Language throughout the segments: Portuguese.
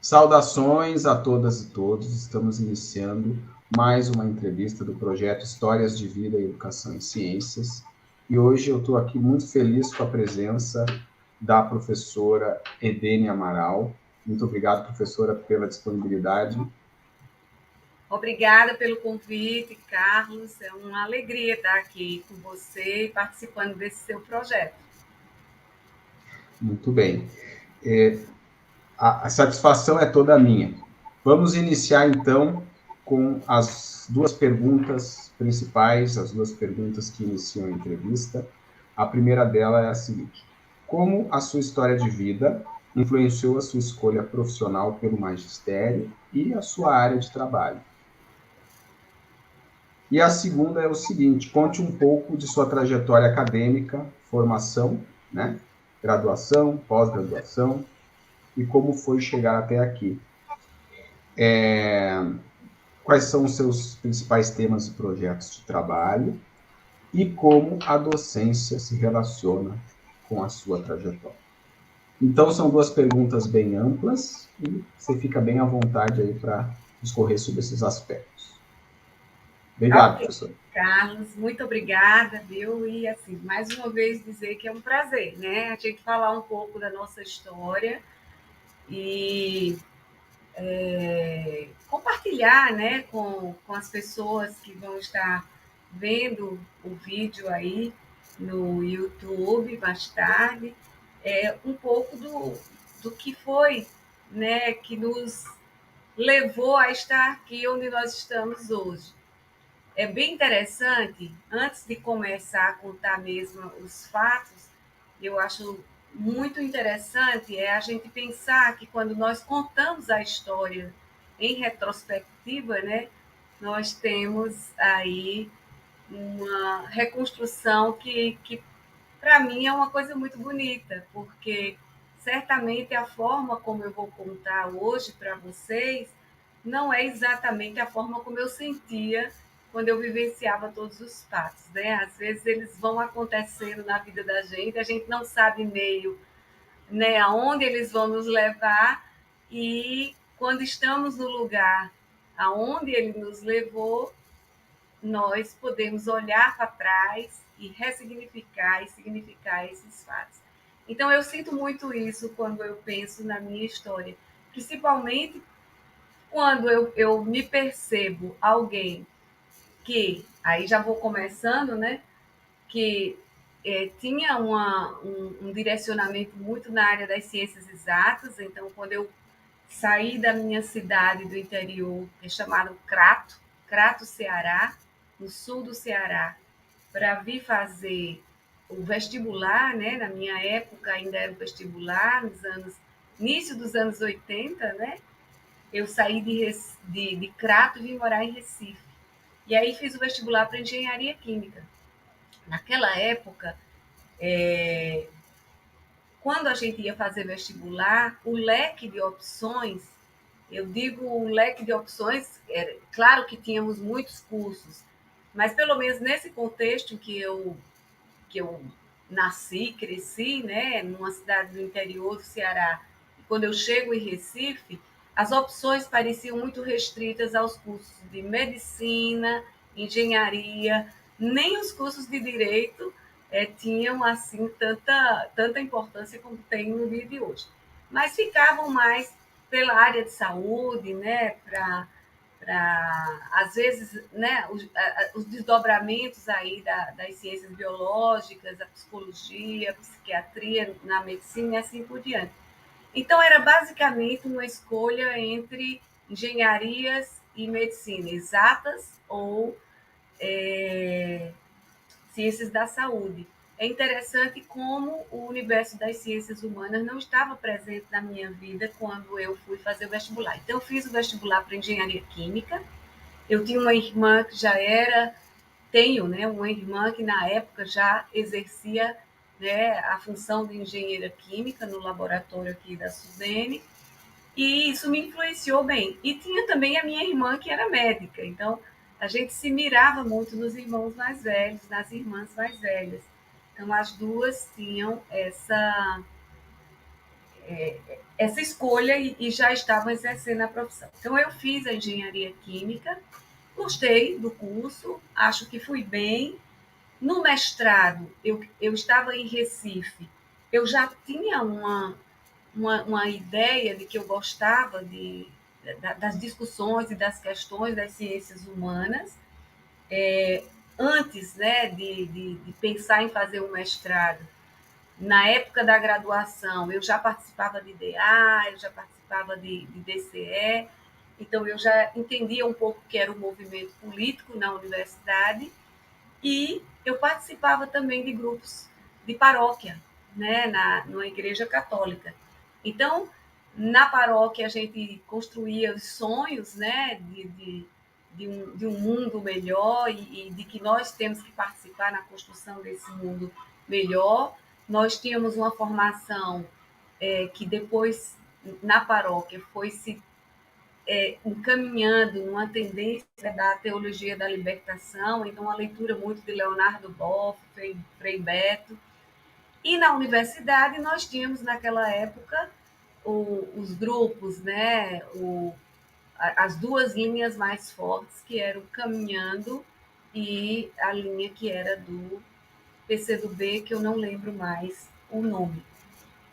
Saudações a todas e todos. Estamos iniciando mais uma entrevista do projeto Histórias de Vida e Educação em Ciências. E hoje eu estou aqui muito feliz com a presença da professora Edene Amaral. Muito obrigado, professora, pela disponibilidade. Obrigada pelo convite, Carlos. É uma alegria estar aqui com você e participando desse seu projeto. Muito bem. A satisfação é toda minha. Vamos iniciar, então, com as duas perguntas principais, as duas perguntas que iniciam a entrevista. A primeira dela é a seguinte: como a sua história de vida influenciou a sua escolha profissional pelo magistério e a sua área de trabalho? E a segunda é o seguinte: conte um pouco de sua trajetória acadêmica, formação, né? Graduação, pós-graduação, e como foi chegar até aqui. Quais são os seus principais temas e projetos de trabalho e como a docência se relaciona com a sua trajetória. Então, são duas perguntas bem amplas e você fica bem à vontade aí para discorrer sobre esses aspectos. Obrigado, Ok, professor. Carlos, muito obrigada, viu? E assim, mais uma vez dizer que é um prazer, né? A gente falar um pouco da nossa história e compartilhar, né, com as pessoas que vão estar vendo o vídeo aí no YouTube mais tarde, um pouco do que foi, né, que nos levou a estar aqui onde nós estamos hoje. É bem interessante, antes de começar a contar mesmo os fatos, eu acho muito interessante a gente pensar que quando nós contamos a história em retrospectiva, né, nós temos aí uma reconstrução que para mim é uma coisa muito bonita, porque certamente a forma como eu vou contar hoje para vocês não é exatamente a forma como eu sentia quando eu vivenciava todos os fatos, né? Às vezes eles vão acontecendo na vida da gente, a gente não sabe meio, né, aonde eles vão nos levar e quando estamos no lugar aonde ele nos levou, nós podemos olhar para trás e ressignificar e significar esses fatos. Então, eu sinto muito isso quando eu penso na minha história, principalmente quando eu me percebo alguém que, aí já vou começando, né, que tinha um direcionamento muito na área das ciências exatas, então, quando eu saí da minha cidade do interior, que é chamado Crato, Ceará, no sul do Ceará, para vir fazer o vestibular, né? Na minha época ainda era o vestibular, nos anos início dos anos 80, né? Eu saí de Crato e vim morar em Recife. E aí fiz o vestibular para engenharia química. Naquela época, quando a gente ia fazer vestibular, o leque de opções, eu digo um leque de opções, claro que tínhamos muitos cursos, mas pelo menos nesse contexto que eu nasci, cresci, né, numa cidade do interior do Ceará, e quando eu chego em Recife, as opções pareciam muito restritas aos cursos de medicina, engenharia, nem os cursos de direito tinham assim tanta importância como tem no dia de hoje. Mas ficavam mais pela área de saúde, né, para às vezes, né, os desdobramentos aí das ciências biológicas, a psicologia, a psiquiatria na medicina e assim por diante. Então era basicamente uma escolha entre engenharias e medicina, exatas ou ciências da saúde. É interessante como o universo das ciências humanas não estava presente na minha vida quando eu fui fazer o vestibular. Então, eu fiz o vestibular para engenharia química. Eu tinha uma irmã que já era, tenho, né, uma irmã que na época já exercia, né, a função de engenheira química no laboratório aqui da Suzene, e isso me influenciou bem. E tinha também a minha irmã que era médica, então a gente se mirava muito nos irmãos mais velhos, nas irmãs mais velhas. Então as duas tinham essa escolha e já estavam exercendo a profissão. Então, eu fiz a engenharia química, gostei do curso, acho que fui bem. No mestrado, eu estava em Recife, eu já tinha uma ideia de que eu gostava das discussões e das questões das ciências humanas. Antes, né, de pensar em fazer um mestrado, na época da graduação, eu já participava de DA, eu já participava de DCE, então eu já entendia um pouco o que era o movimento político na universidade e eu participava também de grupos de paróquia, né, numa igreja católica. Então, na paróquia, a gente construía os sonhos, né, de um mundo melhor e de que nós temos que participar na construção desse mundo melhor. Nós tínhamos uma formação que depois, na paróquia, foi se encaminhando numa tendência da teologia da libertação, então uma leitura muito de Leonardo Boff, Frei Beto. E na universidade nós tínhamos naquela época os grupos, né, as duas linhas mais fortes, que eram o Caminhando e a linha que era do PCdoB, que eu não lembro mais o nome.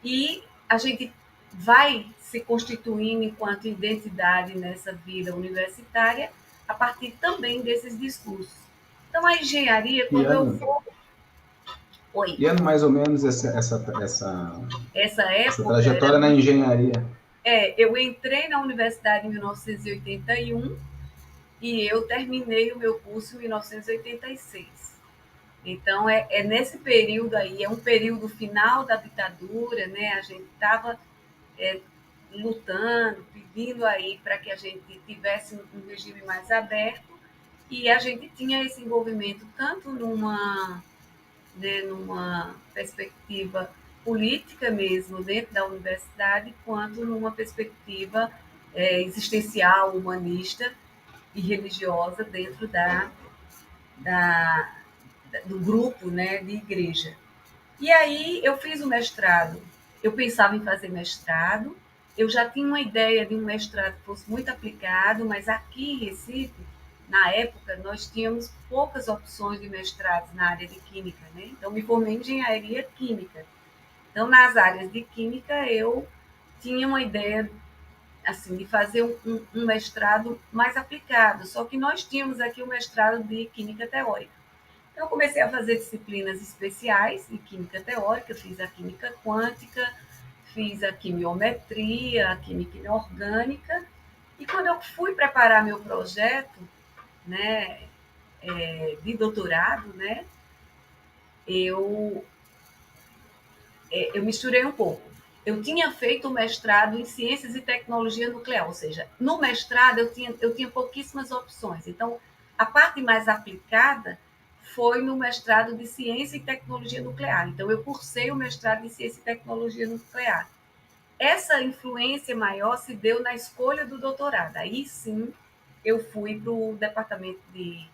E a gente vai se constituindo enquanto identidade nessa vida universitária a partir também desses discursos. Então, a engenharia, Que quando eu ano, vou. Oi. que ano mais ou menos essa Essa época era. trajetória na engenharia? Eu entrei na universidade em 1981 e eu terminei o meu curso em 1986. Então, nesse período aí, é um período final da ditadura, né? A gente estava lutando, pedindo aí para que a gente tivesse um regime mais aberto e a gente tinha esse envolvimento tanto numa perspectiva política mesmo dentro da universidade, quanto numa perspectiva existencial, humanista e religiosa dentro da, do grupo, né, de igreja. E aí eu fiz o mestrado. Eu pensava em fazer mestrado. Eu já tinha uma ideia de um mestrado que fosse muito aplicado, mas aqui em Recife, na época, nós tínhamos poucas opções de mestrados na área de química, né? Então, me formei em engenharia química. Então, nas áreas de química, eu tinha uma ideia assim de fazer um mestrado mais aplicado. Só que nós tínhamos aqui o mestrado de química teórica. Então, eu comecei a fazer disciplinas especiais em química teórica, fiz a química quântica, fiz a quimiometria, a química inorgânica, e quando eu fui preparar meu projeto, né, de doutorado, né, eu, eu misturei um pouco. Eu tinha feito o mestrado em ciências e tecnologia nuclear, ou seja, no mestrado eu tinha pouquíssimas opções. Então, a parte mais aplicada foi no mestrado de ciência e tecnologia nuclear. Então, eu cursei o mestrado em ciência e tecnologia nuclear. Essa influência maior se deu na escolha do doutorado. Aí sim, eu fui para o departamento de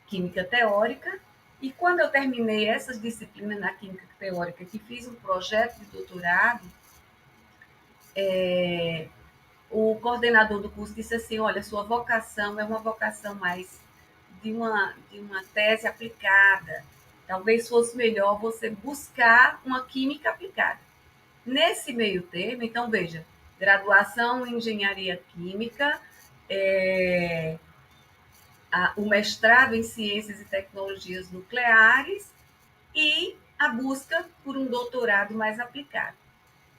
química teórica. E quando eu terminei essas disciplinas na química teórica, que fiz um projeto de doutorado, o coordenador do curso disse assim: olha, sua vocação é uma vocação mais de uma tese aplicada. Talvez fosse melhor você buscar uma química aplicada. Nesse meio termo, então, veja, graduação em engenharia química, o mestrado em ciências e tecnologias nucleares e a busca por um doutorado mais aplicado.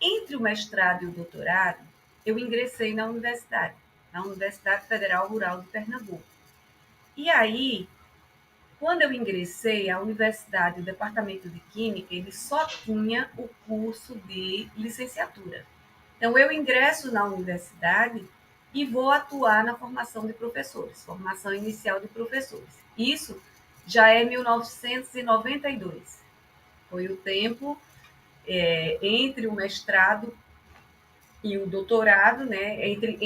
Entre o mestrado e o doutorado, eu ingressei na Universidade Federal Rural de Pernambuco. E aí, quando eu ingressei, a universidade, o departamento de química, ele só tinha o curso de licenciatura. Então, eu ingresso na universidade e vou atuar na formação de professores, formação inicial de professores. Isso já é 1992. Foi o tempo entre o mestrado e o doutorado, né? Entre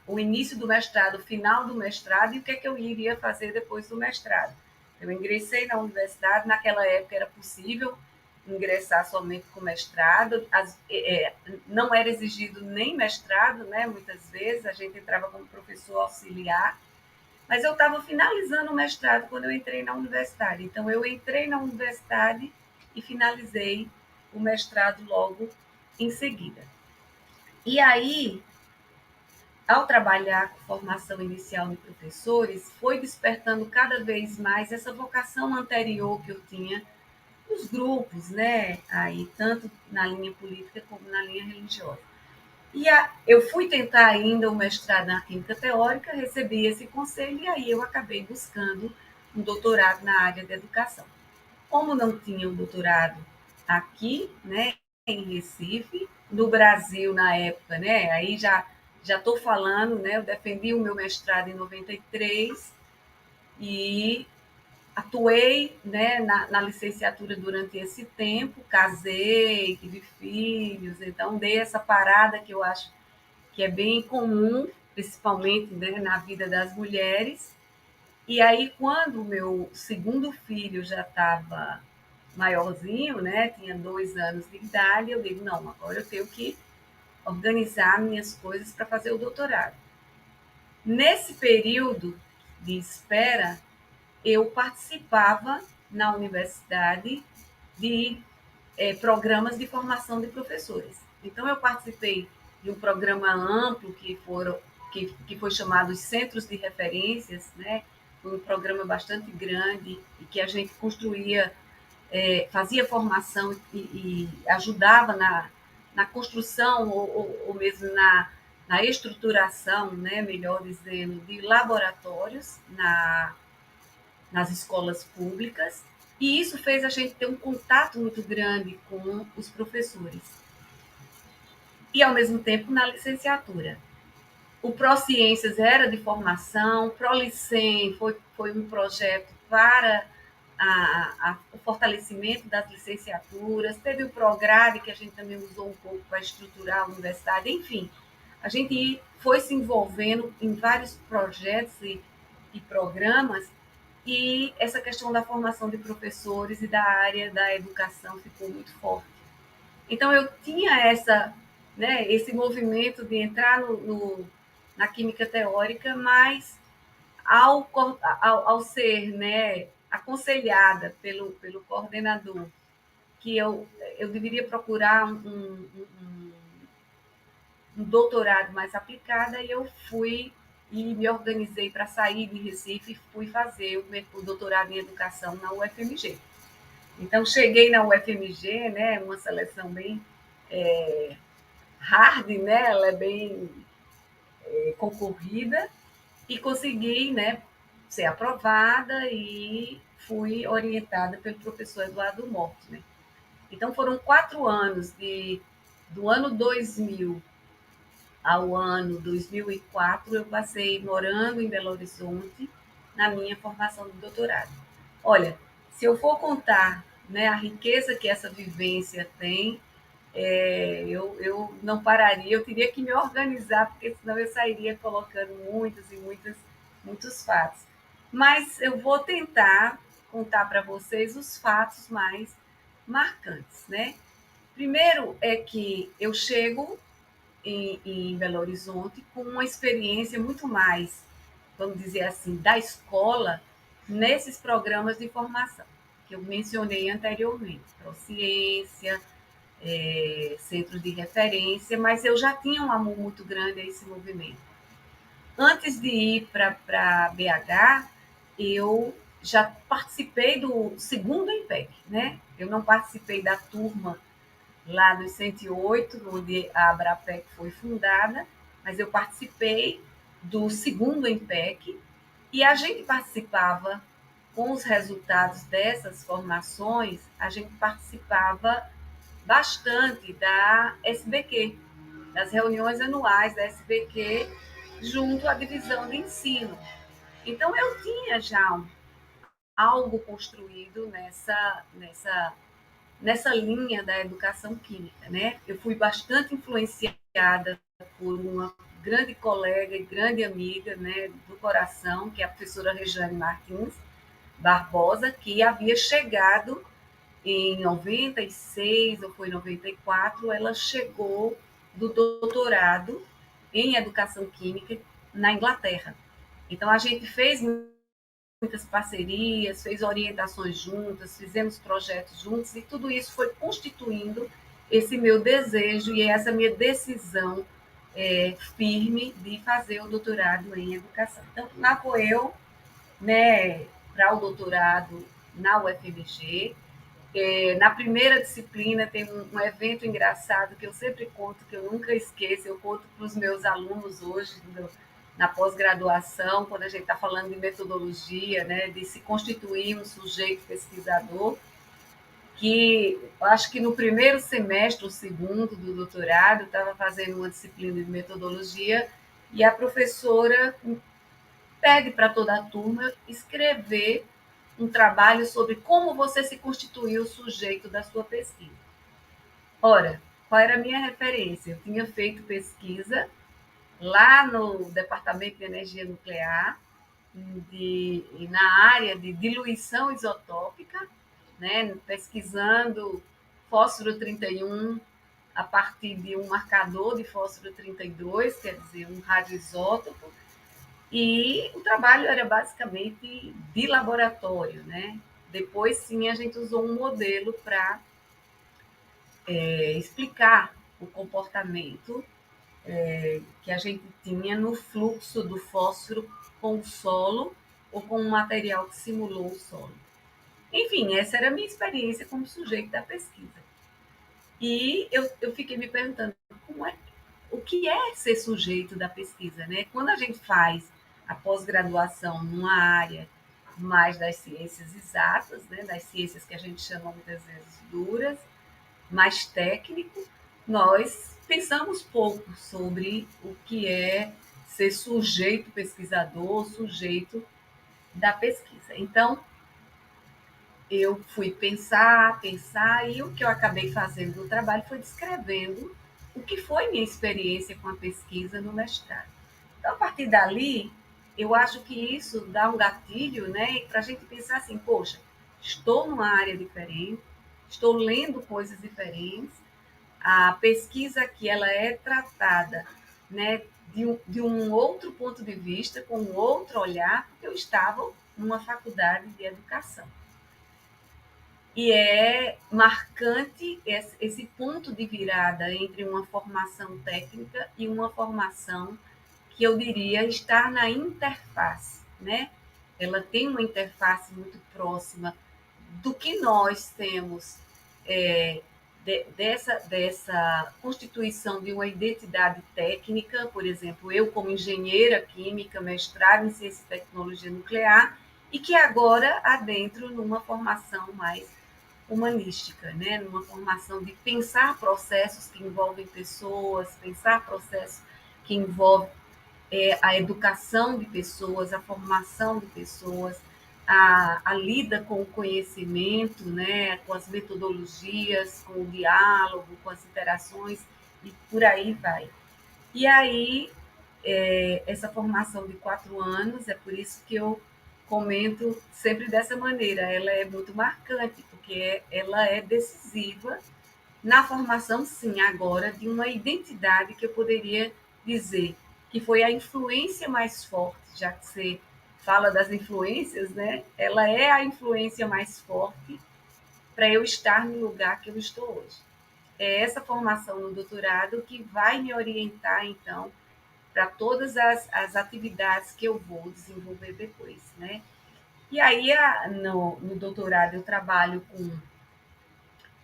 o início do mestrado, o final do mestrado e o que é que eu iria fazer depois do mestrado. Eu ingressei na universidade, naquela época era possível ingressar somente com mestrado, não era exigido nem mestrado, né? Muitas vezes a gente entrava como professor auxiliar, mas eu estava finalizando o mestrado quando eu entrei na universidade. Então, eu entrei na universidade e finalizei o mestrado logo em seguida. E aí, ao trabalhar com formação inicial de professores, foi despertando cada vez mais essa vocação anterior que eu tinha nos grupos, né? Aí, tanto na linha política como na linha religiosa. Eu fui tentar ainda o mestrado na Química Teórica, recebi esse conselho e aí eu acabei buscando um doutorado na área de educação. Como não tinha um doutorado aqui, né, em Recife, no Brasil na época, né, aí já estou falando, né, eu defendi o meu mestrado em 93 e atuei, né, na licenciatura durante esse tempo, casei, tive filhos, então dei essa parada que eu acho que é bem comum, principalmente, né, na vida das mulheres. E aí, quando o meu segundo filho já estava maiorzinho, né, tinha 2 anos de idade, eu digo, não, agora eu tenho que organizar minhas coisas para fazer o doutorado. Nesse período de espera, eu participava na universidade de programas de formação de professores. Então, eu participei de um programa amplo que foi chamado Centros de Referências, né? Foi um programa bastante grande e que a gente construía, fazia formação e ajudava na construção ou mesmo na estruturação, né, melhor dizendo, de laboratórios nas escolas públicas, e isso fez a gente ter um contato muito grande com os professores. E, ao mesmo tempo, na licenciatura. O Prociências era de formação, o Prolicem foi um projeto para o fortalecimento das licenciaturas, teve o Prograde, que a gente também usou um pouco para estruturar a universidade, enfim, a gente foi se envolvendo em vários projetos e programas, e essa questão da formação de professores e da área da educação ficou muito forte. Então, eu tinha né, esse movimento de entrar na química teórica, mas ao ser, né, aconselhada pelo coordenador que eu deveria procurar um doutorado mais aplicado, e eu fui e me organizei para sair de Recife e fui fazer o doutorado em educação na UFMG. Então, cheguei na UFMG, né, uma seleção bem hard, né, ela é bem concorrida, e consegui, né, ser aprovada e fui orientada pelo professor Eduardo Mortner. Então, foram 4 anos, do ano 2000 ao ano 2004, eu passei morando em Belo Horizonte na minha formação de doutorado. Olha, se eu for contar, né, a riqueza que essa vivência tem, eu não pararia, eu teria que me organizar, porque senão eu sairia colocando muitos fatos. Mas eu vou tentar contar para vocês os fatos mais marcantes, né? Primeiro é que eu chego em Belo Horizonte com uma experiência muito mais, vamos dizer assim, da escola nesses programas de formação que eu mencionei anteriormente, Prociência, centros de referência, mas eu já tinha um amor muito grande a esse movimento. Antes de ir para BH, eu já participei do segundo IMPEC, né? Eu não participei da turma lá no 108, onde a Abrapec foi fundada, mas eu participei do segundo IMPEC e a gente participava, com os resultados dessas formações, a gente participava bastante da SBQ, das reuniões anuais da SBQ, junto à divisão de ensino. Então, eu tinha já algo construído nessa linha da educação química, né? Eu fui bastante influenciada por uma grande colega e grande amiga, né, do coração, que é a professora Rejane Martins Barbosa, que havia chegado em 96 ou foi 94, ela chegou do doutorado em educação química na Inglaterra. Então, a gente fez muitas parcerias, fez orientações juntas, fizemos projetos juntos, e tudo isso foi constituindo esse meu desejo e essa minha decisão firme de fazer o doutorado em educação. Então, lá vou eu, né, para o doutorado na UFMG. Na primeira disciplina tem um evento engraçado que eu sempre conto, que eu nunca esqueço, eu conto para os meus alunos hoje, na pós-graduação, quando a gente está falando de metodologia, né, de se constituir um sujeito pesquisador, que eu acho que no primeiro semestre, ou segundo do doutorado, eu estava fazendo uma disciplina de metodologia e a professora pede para toda a turma escrever um trabalho sobre como você se constituiu o sujeito da sua pesquisa. Ora, qual era a minha referência? Eu tinha feito pesquisa lá no Departamento de Energia Nuclear, na área de diluição isotópica, né, pesquisando fósforo 31 a partir de um marcador de fósforo 32, quer dizer, um radioisótopo, e o trabalho era basicamente de laboratório, né? Depois, sim, a gente usou um modelo para explicar o comportamento que a gente tinha no fluxo do fósforo com o solo ou com um material que simulou o solo. Enfim, essa era a minha experiência como sujeito da pesquisa. E eu fiquei me perguntando o que é ser sujeito da pesquisa, né? Quando a gente faz a pós-graduação numa área mais das ciências exatas, né, das ciências que a gente chama muitas vezes duras, mais técnico, nós pensamos pouco sobre o que é ser sujeito pesquisador, sujeito da pesquisa. Então, eu fui pensar, e o que eu acabei fazendo no trabalho foi descrevendo o que foi minha experiência com a pesquisa no mestrado. Então, a partir dali, eu acho que isso dá um gatilho, né, para a gente pensar assim, poxa, estou numa área diferente, estou lendo coisas diferentes, a pesquisa aqui ela é tratada, né, de um outro ponto de vista, com um outro olhar, porque eu estava numa faculdade de educação. E é marcante esse ponto de virada entre uma formação técnica e uma formação que eu diria estar na interface, né? Ela tem uma interface muito próxima do que nós temos dessa constituição de uma identidade técnica, por exemplo, eu como engenheira química, mestrado em ciência e tecnologia nuclear, e que agora adentro numa formação mais humanística, né? Numa formação de pensar processos que envolvem pessoas, pensar processos que envolvem a educação de pessoas, a formação de pessoas, a lida com o conhecimento, né? Com as metodologias, com o diálogo, com as interações, e por aí vai. E aí, essa formação de 4 anos, é por isso que eu comento sempre dessa maneira, ela é muito marcante, porque ela é decisiva na formação, sim, agora, de uma identidade que eu poderia dizer que foi a influência mais forte, já que você fala das influências, né? Ela é a influência mais forte para eu estar no lugar que eu estou hoje. É essa formação no doutorado que vai me orientar, então, para todas as atividades que eu vou desenvolver depois, né? E aí, no doutorado, eu trabalho com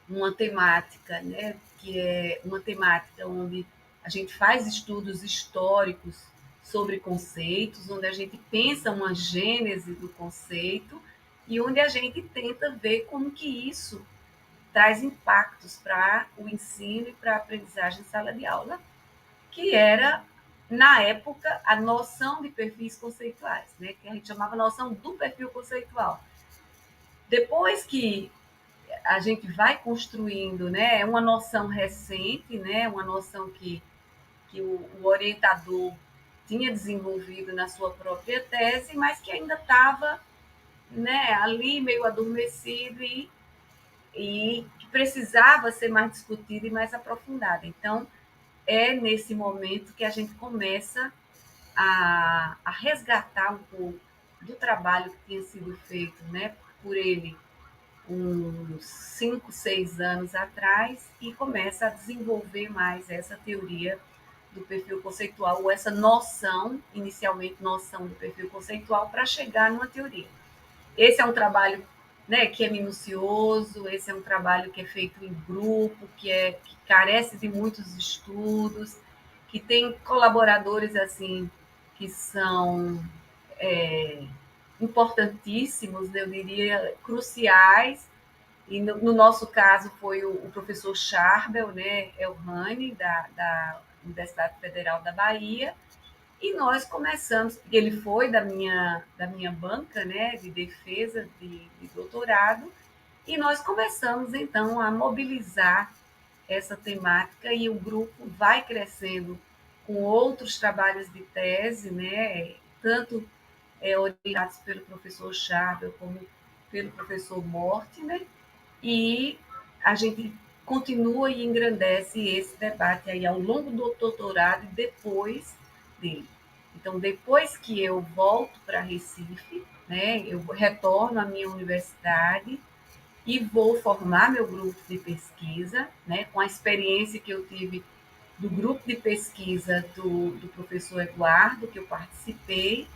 uma temática, né, que é uma temática onde a gente faz estudos históricos sobre conceitos, onde a gente pensa uma gênese do conceito e onde a gente tenta ver como que isso traz impactos para o ensino e para a aprendizagem em sala de aula, que era, na época, a noção de perfis conceituais, né, que a gente chamava noção do perfil conceitual. Depois que a gente vai construindo, né? É uma noção recente, né? Uma noção que o orientador tinha desenvolvido na sua própria tese, mas que ainda estava, né, ali meio adormecido, e e que precisava ser mais discutida e mais aprofundada. Então, é nesse momento que a gente começa a resgatar um pouco do trabalho que tinha sido feito, né, por ele uns 5, 6 anos atrás e começa a desenvolver mais essa teoria do perfil conceitual, ou essa noção, inicialmente noção do perfil conceitual, para chegar numa teoria. Esse é um trabalho, né, que é minucioso, esse é um trabalho que é feito em grupo, que carece de muitos estudos, que tem colaboradores assim que são importantíssimos, eu diria cruciais. E no nosso caso foi o professor Charbel, né, Elrani, da Universidade Federal da Bahia, e nós começamos, ele foi da minha banca, né, de defesa de doutorado, e nós começamos então a mobilizar essa temática e o grupo vai crescendo com outros trabalhos de tese, né, tanto orientados pelo professor Charbel como pelo professor Mortimer, e a gente continua e engrandece esse debate aí ao longo do doutorado e depois dele. Então, depois que eu volto para Recife, né, eu retorno à minha universidade e vou formar meu grupo de pesquisa, né, com a experiência que eu tive do grupo de pesquisa do professor Eduardo, que eu participei,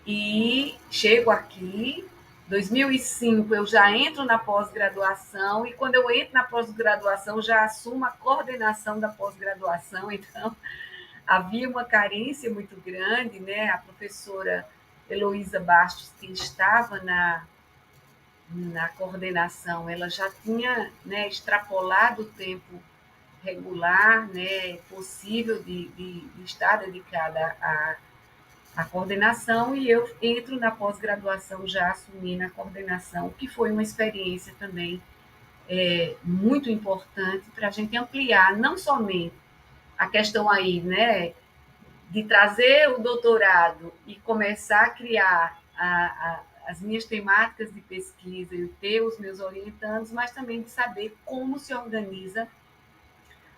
e chego aqui, 2005 eu já entro na pós-graduação, e quando eu entro na pós-graduação já assumo a coordenação da pós-graduação, então havia uma carência muito grande, né? A professora Heloísa Bastos, que estava na coordenação, ela já tinha, né, extrapolado o tempo regular, né, possível de estar dedicada a coordenação, e eu entro na pós-graduação já assumindo a coordenação, que foi uma experiência também muito importante para a gente ampliar não somente a questão aí, né, de trazer o doutorado e começar a criar as minhas temáticas de pesquisa e ter os meus orientandos, mas também de saber como se organiza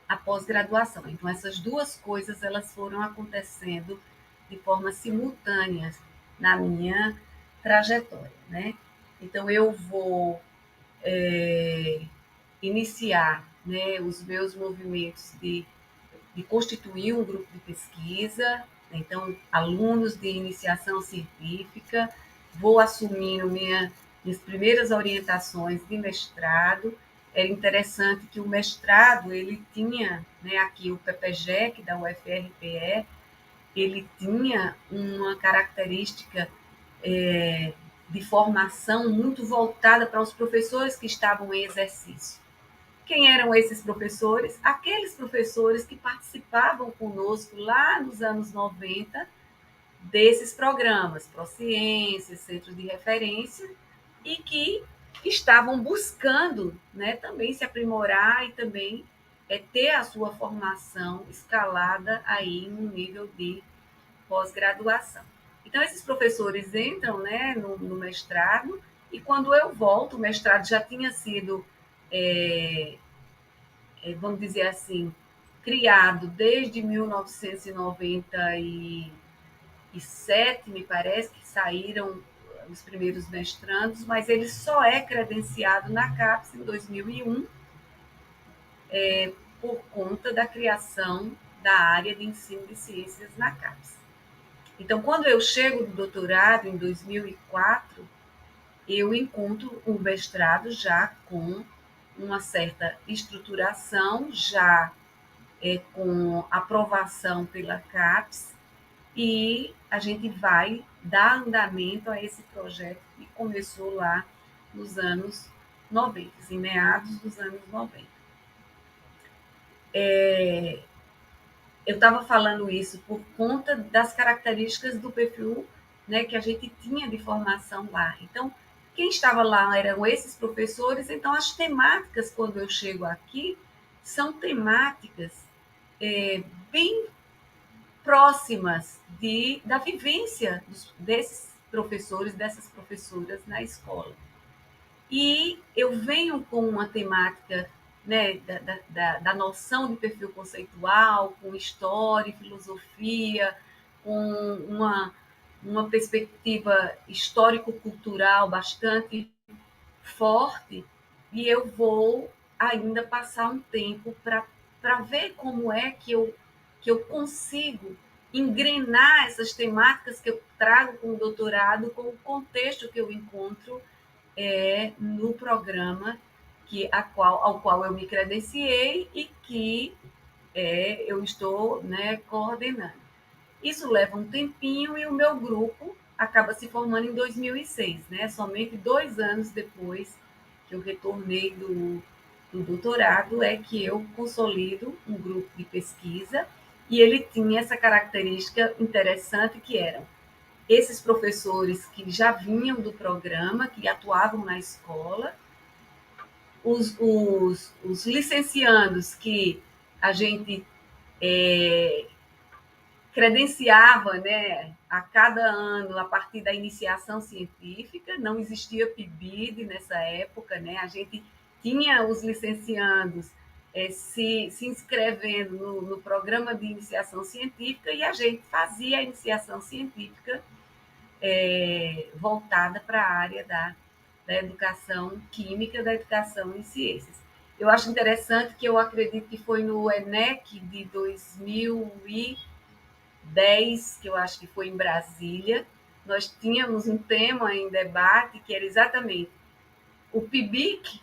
a pós-graduação. Então, essas duas coisas elas foram acontecendo de forma simultânea na minha trajetória, né? Então, eu vou iniciar, né, os meus movimentos de constituir um grupo de pesquisa, então, alunos de iniciação científica, vou assumindo minhas primeiras orientações de mestrado. Era interessante que o mestrado, ele tinha, né, aqui o PPGEC da UFRPE, ele tinha uma característica de formação muito voltada para os professores que estavam em exercício. Quem eram esses professores? Aqueles professores que participavam conosco lá nos anos 90 desses programas, Prociências, Centros de Referência, e que estavam buscando, né, também se aprimorar e também ter a sua formação escalada aí no nível de pós-graduação. Então, esses professores entram, né, no mestrado, e quando eu volto, o mestrado já tinha sido vamos dizer assim, criado desde 1997, me parece, que saíram os primeiros mestrandos, mas ele só é credenciado na CAPES em 2001, por conta da criação da área de ensino de ciências na CAPES. Então, quando eu chego do doutorado, em 2004, eu encontro o mestrado já com uma certa estruturação, já com aprovação pela CAPES, e a gente vai dar andamento a esse projeto que começou lá nos anos 90, em meados dos anos 90. Eu estava falando isso por conta das características do perfil, né, que a gente tinha de formação lá. Então, quem estava lá eram esses professores, então as temáticas, quando eu chego aqui, são temáticas bem próximas da vivência desses professores, dessas professoras na escola. E eu venho com uma temática, né, da noção de perfil conceitual, com história, filosofia, com uma perspectiva histórico-cultural bastante forte, e eu vou ainda passar um tempo para ver como é que eu consigo engrenar essas temáticas que eu trago com o doutorado, com o contexto que eu encontro no programa ao qual eu me credenciei e que eu estou, né, coordenando. Isso leva um tempinho e o meu grupo acaba se formando em 2006, né? Somente 2 anos depois que eu retornei do doutorado é que eu consolido um grupo de pesquisa, e ele tinha essa característica interessante, que eram esses professores que já vinham do programa, que atuavam na escola, os licenciandos que a gente credenciava, né, a cada ano a partir da iniciação científica. Não existia PIBID nessa época, né? A gente tinha os licenciandos se inscrevendo no programa de iniciação científica, e a gente fazia a iniciação científica voltada para a área da educação química, da educação em ciências. Eu acho interessante que eu acredito que foi no ENEC de 2010, que eu acho que foi em Brasília, nós tínhamos um tema em debate que era exatamente o PIBIC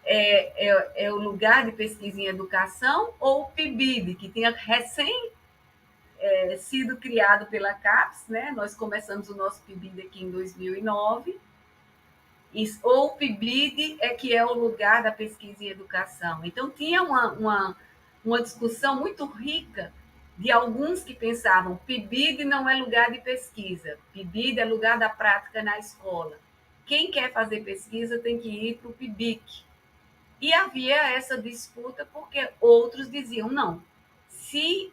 é o lugar de pesquisa em educação, ou o PIBID, que tinha recém sido criado pela CAPES, né? Nós começamos o nosso PIBID aqui em 2009, ou o PIBID é que é o lugar da pesquisa em educação. Então, tinha uma discussão muito rica de alguns que pensavam PIBID não é lugar de pesquisa, PIBID é lugar da prática na escola. Quem quer fazer pesquisa tem que ir para o PIBIC. E havia essa disputa porque outros diziam, não, se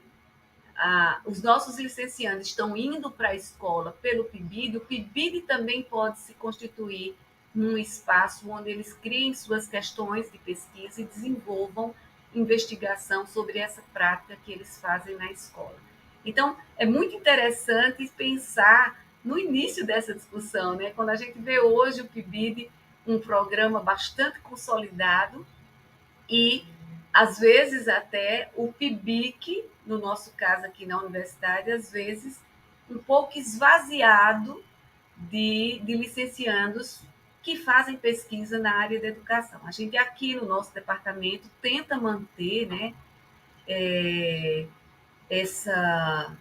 os nossos licenciandos estão indo para a escola pelo PIBID, o PIBID também pode se constituir num espaço onde eles criem suas questões de pesquisa e desenvolvam investigação sobre essa prática que eles fazem na escola. Então, é muito interessante pensar no início dessa discussão, né? Quando a gente vê hoje o PIBID um programa bastante consolidado, e às vezes até o PIBIC, no nosso caso aqui na universidade, às vezes um pouco esvaziado de licenciandos que fazem pesquisa na área da educação. A gente aqui no nosso departamento tenta manter, né, essa,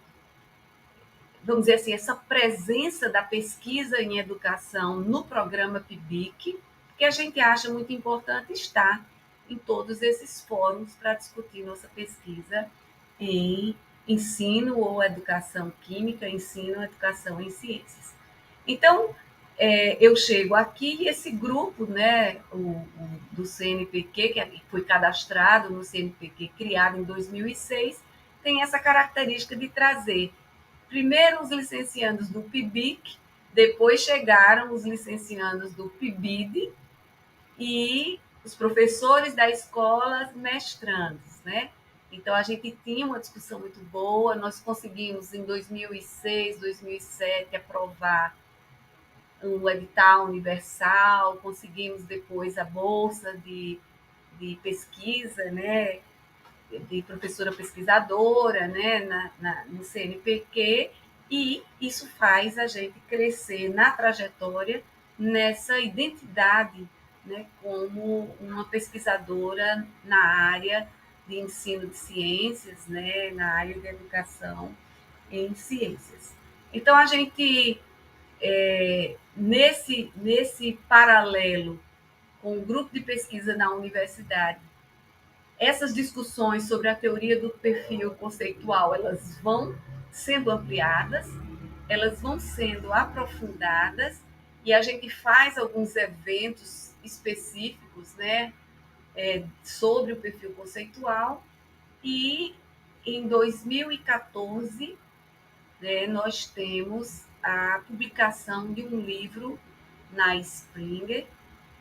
vamos dizer assim, essa presença da pesquisa em educação no programa PIBIC, que a gente acha muito importante estar em todos esses fóruns para discutir nossa pesquisa em ensino ou educação química, ensino ou educação em ciências. Então, eu chego aqui e esse grupo, né, do CNPq, que foi cadastrado no CNPq, criado em 2006, tem essa característica de trazer primeiro os licenciandos do PIBIC, depois chegaram os licenciandos do PIBID e os professores da escola mestrandos, né? Então, a gente tinha uma discussão muito boa, nós conseguimos, em 2006, 2007, aprovar um edital universal, conseguimos depois a bolsa de pesquisa, né? De professora pesquisadora, né, no CNPq, e isso faz a gente crescer na trajetória, nessa identidade, né, como uma pesquisadora na área de ensino de ciências, né, na área de educação em ciências. Então, a gente, nesse paralelo com o grupo de pesquisa na universidade, essas discussões sobre a teoria do perfil conceitual, elas vão sendo ampliadas, elas vão sendo aprofundadas, e a gente faz alguns eventos específicos, né, sobre o perfil conceitual. E em 2014, né, nós temos a publicação de um livro na Springer,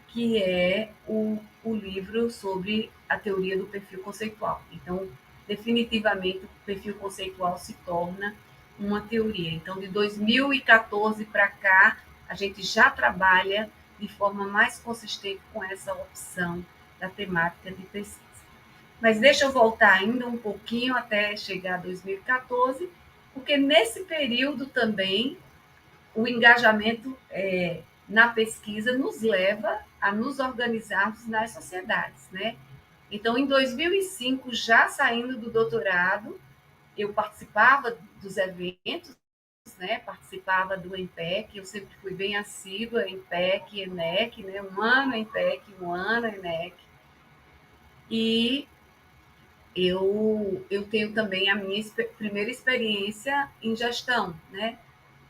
que é o livro sobre a teoria do perfil conceitual. Então, definitivamente, o perfil conceitual se torna uma teoria. Então, de 2014 para cá, a gente já trabalha de forma mais consistente com essa opção da temática de pesquisa. Mas deixa eu voltar ainda um pouquinho até chegar a 2014, porque nesse período também o engajamento na pesquisa nos leva a nos organizarmos nas sociedades, né? Então, em 2005, já saindo do doutorado, eu participava dos eventos, né? Participava do EMPEC, eu sempre fui bem assídua, EMPEC, ENEC, né? Um ano EMPEC, um ano ENEC. E eu tenho também a minha primeira experiência em gestão, né?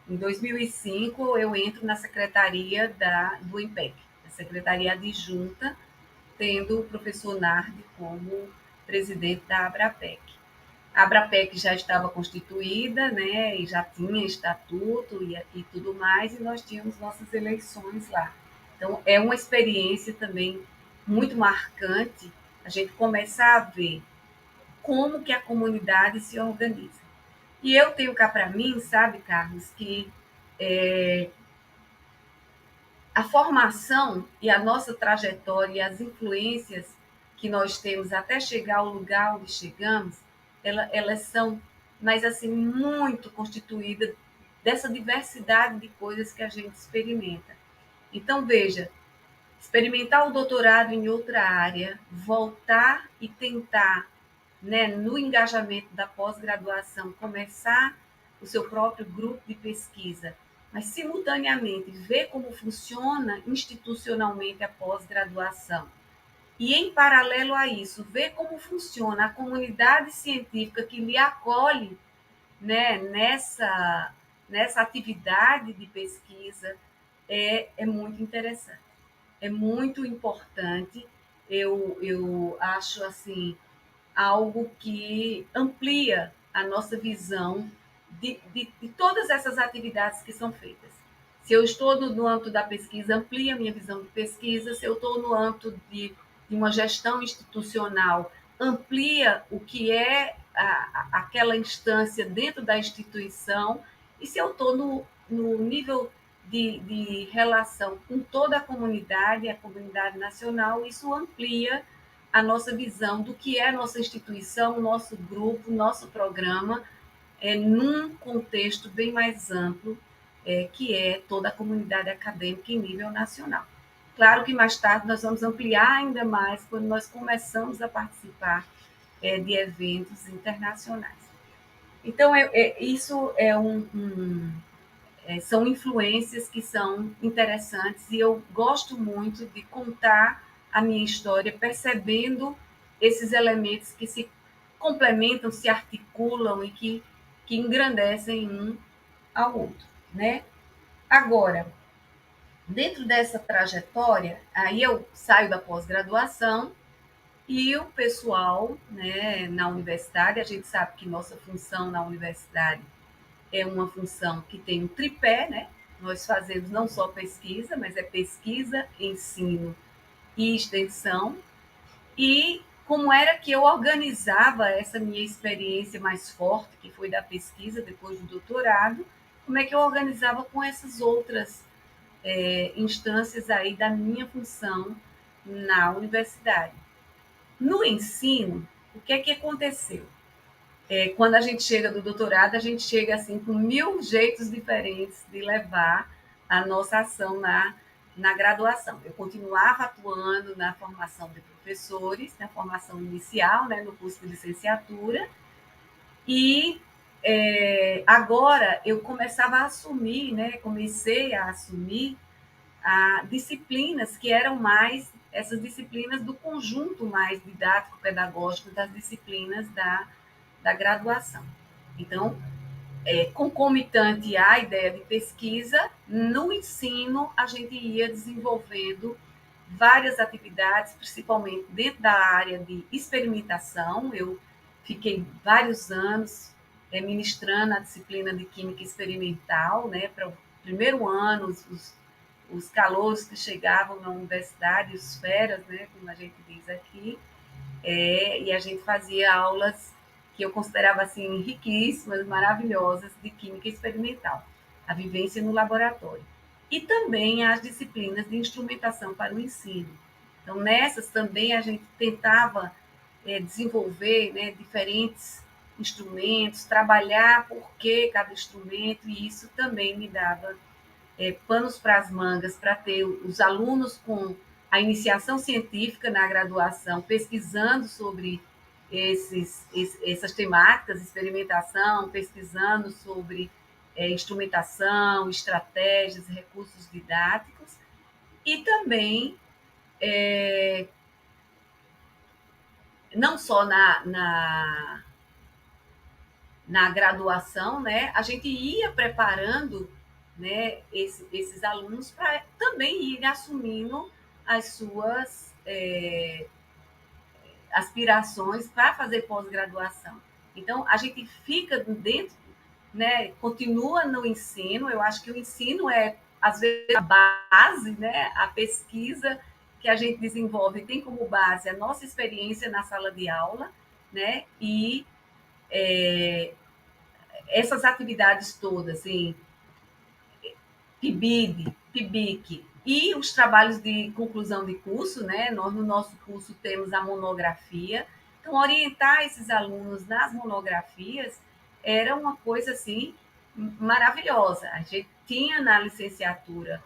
Em 2005, eu entro na secretaria do IMPEC, a secretaria adjunta, tendo o professor Nardi como presidente da Abrapec. A Abrapec já estava constituída, né, e já tinha estatuto e tudo mais, e nós tínhamos nossas eleições lá. Então, é uma experiência também muito marcante a gente começar a ver como que a comunidade se organiza. E eu tenho cá para mim, sabe, Carlos, que a formação e a nossa trajetória e as influências que nós temos até chegar ao lugar onde chegamos, elas são, mas assim, muito constituídas dessa diversidade de coisas que a gente experimenta. Então, veja, experimentar o doutorado em outra área, voltar e tentar, né, no engajamento da pós-graduação, começar o seu próprio grupo de pesquisa, mas simultaneamente ver como funciona institucionalmente a pós-graduação. E, em paralelo a isso, ver como funciona a comunidade científica que lhe acolhe, né, nessa atividade de pesquisa, é muito interessante. É muito importante. Eu acho assim algo que amplia a nossa visão de todas essas atividades que são feitas. Se eu estou no âmbito da pesquisa, amplia a minha visão de pesquisa. Se eu estou no âmbito de uma gestão institucional, amplia o que é aquela instância dentro da instituição. E se eu estou no nível de relação com toda a comunidade nacional, isso amplia a nossa visão do que é a nossa instituição, o nosso grupo, o nosso programa, num contexto bem mais amplo, que é toda a comunidade acadêmica em nível nacional. Claro que mais tarde nós vamos ampliar ainda mais quando nós começamos a participar de eventos internacionais. Então, isso são influências que são interessantes e eu gosto muito de contar a minha história percebendo esses elementos que se complementam, se articulam e que engrandecem um ao outro, né? Agora, dentro dessa trajetória, aí eu saio da pós-graduação e o pessoal, né, na universidade, a gente sabe que nossa função na universidade é uma função que tem um tripé, né? Nós fazemos não só pesquisa, mas é pesquisa, ensino e extensão. E como era que eu organizava essa minha experiência mais forte, que foi da pesquisa depois do doutorado, como é que eu organizava com essas outras instâncias aí da minha função na universidade. No ensino, o que é que aconteceu? Quando a gente chega do doutorado, a gente chega assim com 1000 jeitos diferentes de levar a nossa ação na graduação. Eu continuava atuando na formação de professores, na formação inicial, né, no curso de licenciatura, e agora eu começava a assumir, né, comecei a assumir disciplinas que eram mais essas disciplinas do conjunto mais didático-pedagógico das disciplinas da graduação. Então, concomitante à ideia de pesquisa, no ensino a gente ia desenvolvendo várias atividades, principalmente dentro da área de experimentação. Eu fiquei vários anos ministrando a disciplina de química experimental, né, para o primeiro ano, os calouros que chegavam na universidade, os feras, né, como a gente diz aqui, e a gente fazia aulas que eu considerava assim riquíssimas, maravilhosas de química experimental, a vivência no laboratório. E também as disciplinas de instrumentação para o ensino. Então, nessas também a gente tentava desenvolver, né, diferentes instrumentos, trabalhar por que cada instrumento, e isso também me dava panos para as mangas para ter os alunos com a iniciação científica na graduação, pesquisando sobre essas temáticas, experimentação, pesquisando sobre instrumentação, estratégias, recursos didáticos, e também, não só na graduação, né, a gente ia preparando, né, esses alunos para também ir assumindo as suas aspirações para fazer pós-graduação. Então, a gente fica dentro, né, continua no ensino. Eu acho que o ensino é, às vezes, a base, né, a pesquisa que a gente desenvolve tem como base a nossa experiência na sala de aula, né, e essas atividades todas, assim, PIBID, PIBIC e os trabalhos de conclusão de curso, né? Nós, no nosso curso, temos a monografia. Então, orientar esses alunos nas monografias era uma coisa, assim, maravilhosa. A gente tinha na licenciatura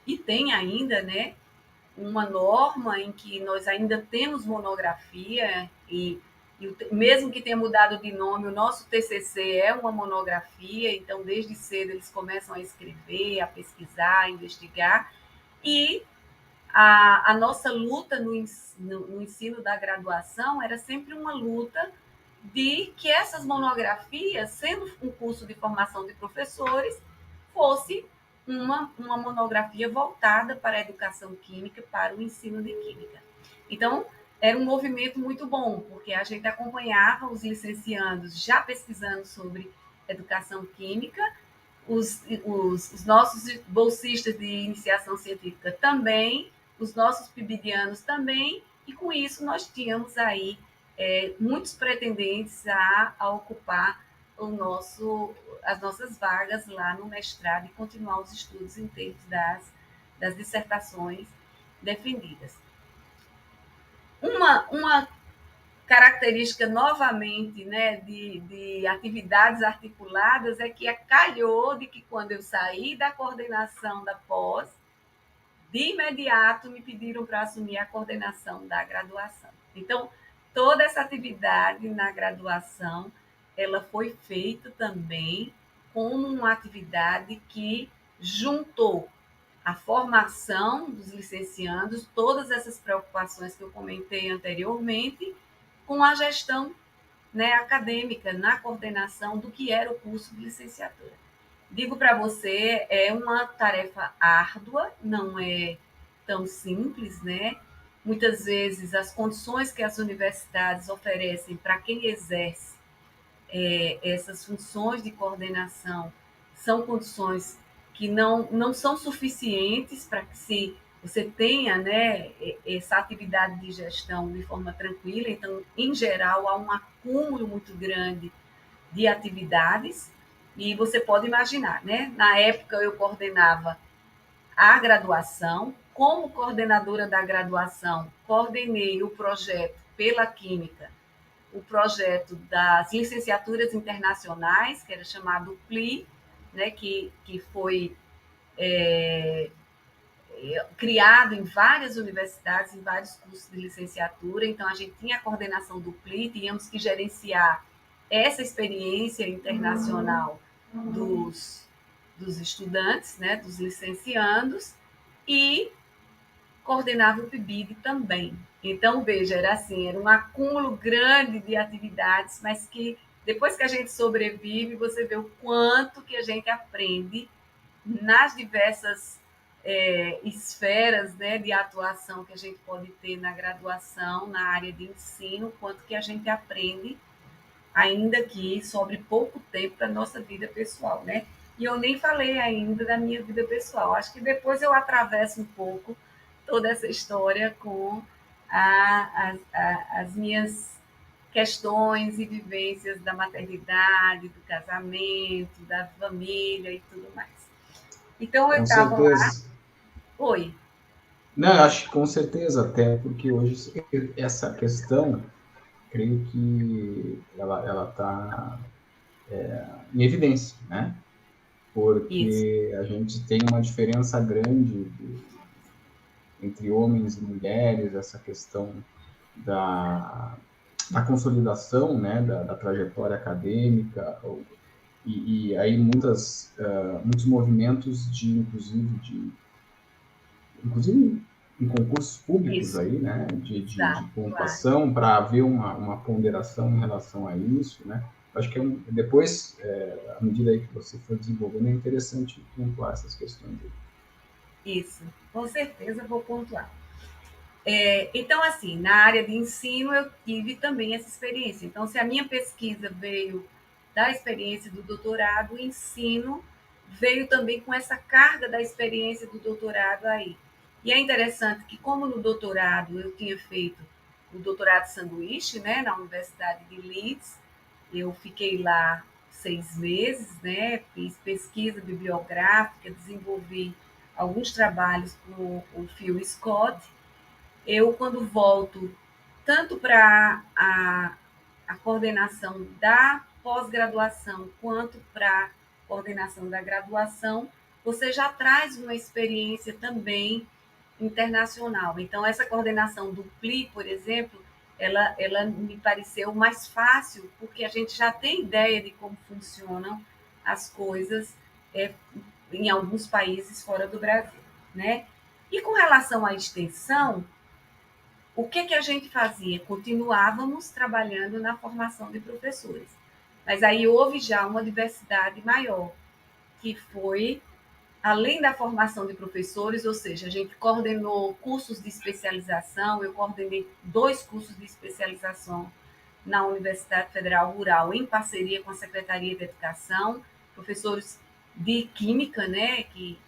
e tem ainda, né? Uma norma em que nós ainda temos monografia e mesmo que tenha mudado de nome, o nosso TCC é uma monografia, então desde cedo eles começam a escrever, a pesquisar, a investigar, e a nossa luta no ensino da graduação era sempre uma luta de que essas monografias, sendo um curso de formação de professores, fosse uma monografia voltada para a educação química, para o ensino de química. Então, era um movimento muito bom, porque a gente acompanhava os licenciandos já pesquisando sobre educação química, os nossos bolsistas de iniciação científica também, os nossos pibidianos também, e com isso nós tínhamos aí muitos pretendentes a ocupar as nossas vagas lá no mestrado e continuar os estudos em termos das dissertações defendidas. Uma característica novamente, né, de atividades articuladas é que calhou de que quando eu saí da coordenação da pós, de imediato me pediram para assumir a coordenação da graduação. Então, toda essa atividade na graduação, ela foi feita também como uma atividade que juntou a formação dos licenciandos, todas essas preocupações que eu comentei anteriormente, com a gestão, né, acadêmica, na coordenação do que era o curso de licenciatura. Digo para você, é uma tarefa árdua, não é tão simples, né? Muitas vezes as condições que as universidades oferecem para quem exerce essas funções de coordenação são condições que não são suficientes para que você tenha, né, essa atividade de gestão de forma tranquila. Então, em geral, há um acúmulo muito grande de atividades, e você pode imaginar, né? Na época eu coordenava a graduação, como coordenadora da graduação, coordenei o projeto pela Química, o projeto das licenciaturas internacionais, que era chamado PLI, né, que foi criado em várias universidades, em vários cursos de licenciatura. Então, a gente tinha a coordenação do PLI, tínhamos que gerenciar essa experiência internacional dos estudantes, né, dos licenciandos, e coordenava o PIBID também. Então, veja, era assim, era um acúmulo grande de atividades, mas que depois que a gente sobrevive, você vê o quanto que a gente aprende nas diversas esferas, né, de atuação que a gente pode ter na graduação, na área de ensino, quanto que a gente aprende, ainda que sobre pouco tempo para a nossa vida pessoal, né? E eu nem falei ainda da minha vida pessoal. Acho que depois eu atravesso um pouco toda essa história com as minhas questões e vivências da maternidade, do casamento, da família e tudo mais. Então eu Com estava lá. certeza. Oi. Não, eu acho que com certeza, até porque hoje essa questão, creio que ela está em evidência, né? Isso, Porque a gente tem uma diferença grande entre homens e mulheres, essa questão da, da consolidação, né, da trajetória acadêmica, e aí muitos movimentos inclusive em concursos públicos isso, aí, né, de exato, claro. pontuação para haver uma ponderação em relação a isso, né. Acho que depois, à medida aí que você for desenvolvendo, é interessante pontuar essas questões aí. Isso, com certeza vou pontuar. Então, assim, na área de ensino, eu tive também essa experiência. Então, se a minha pesquisa veio da experiência do doutorado, o ensino veio também com essa carga da experiência do doutorado aí. E é interessante que, como no doutorado eu tinha feito o doutorado sanduíche, né, na Universidade de Leeds, eu fiquei lá 6 meses, né, fiz pesquisa bibliográfica, desenvolvi alguns trabalhos com o Phil Scott. Eu, quando volto tanto para a coordenação da pós-graduação quanto para a coordenação da graduação, você já traz uma experiência também internacional. Então, essa coordenação do PLI, por exemplo, ela me pareceu mais fácil, porque a gente já tem ideia de como funcionam as coisas é, em alguns países fora do Brasil, né? E com relação à extensão, o que, que a gente fazia? Continuávamos trabalhando na formação de professores. Mas aí houve já uma diversidade maior, que foi, além da formação de professores, ou seja, a gente coordenou cursos de especialização, eu coordenei 2 cursos de especialização na Universidade Federal Rural, em parceria com a Secretaria de Educação, professores de Química, né, que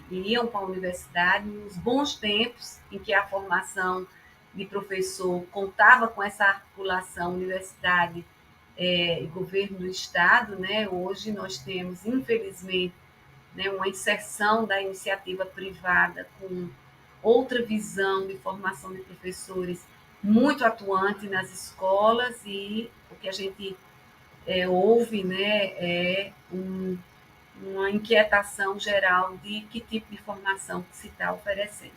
iriam para a universidade, nos bons tempos em que a formação de professor contava com essa articulação universidade e governo do Estado, né, hoje nós temos, infelizmente, né, uma inserção da iniciativa privada com outra visão de formação de professores muito atuante nas escolas e o que a gente ouve, né, uma inquietação geral de que tipo de formação que se está oferecendo.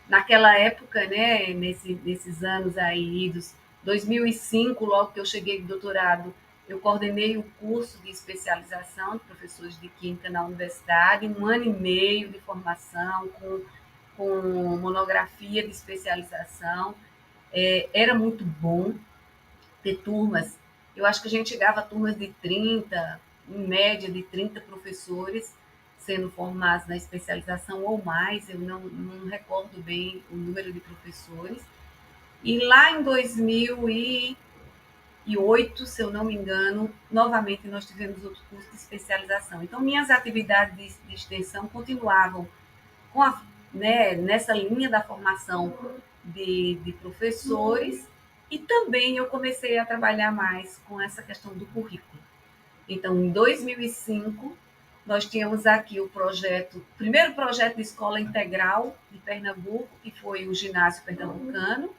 Naquela época, né, nesses anos aí, dos 2005, logo que eu cheguei de doutorado, eu coordenei o curso de especialização de professores de química na universidade, 1 ano e meio de formação, com monografia de especialização. Era muito bom ter turmas. Eu acho que a gente chegava a turmas de 30, em média de 30 professores sendo formados na especialização ou mais, eu não recordo bem o número de professores. E lá em 2008, se eu não me engano, novamente nós tivemos outro curso de especialização. Então, minhas atividades de extensão continuavam com né, nessa linha da formação de professores e também eu comecei a trabalhar mais com essa questão do currículo. Então, em 2005, nós tínhamos aqui o primeiro projeto de escola integral de Pernambuco, que foi o ginásio pernambucano,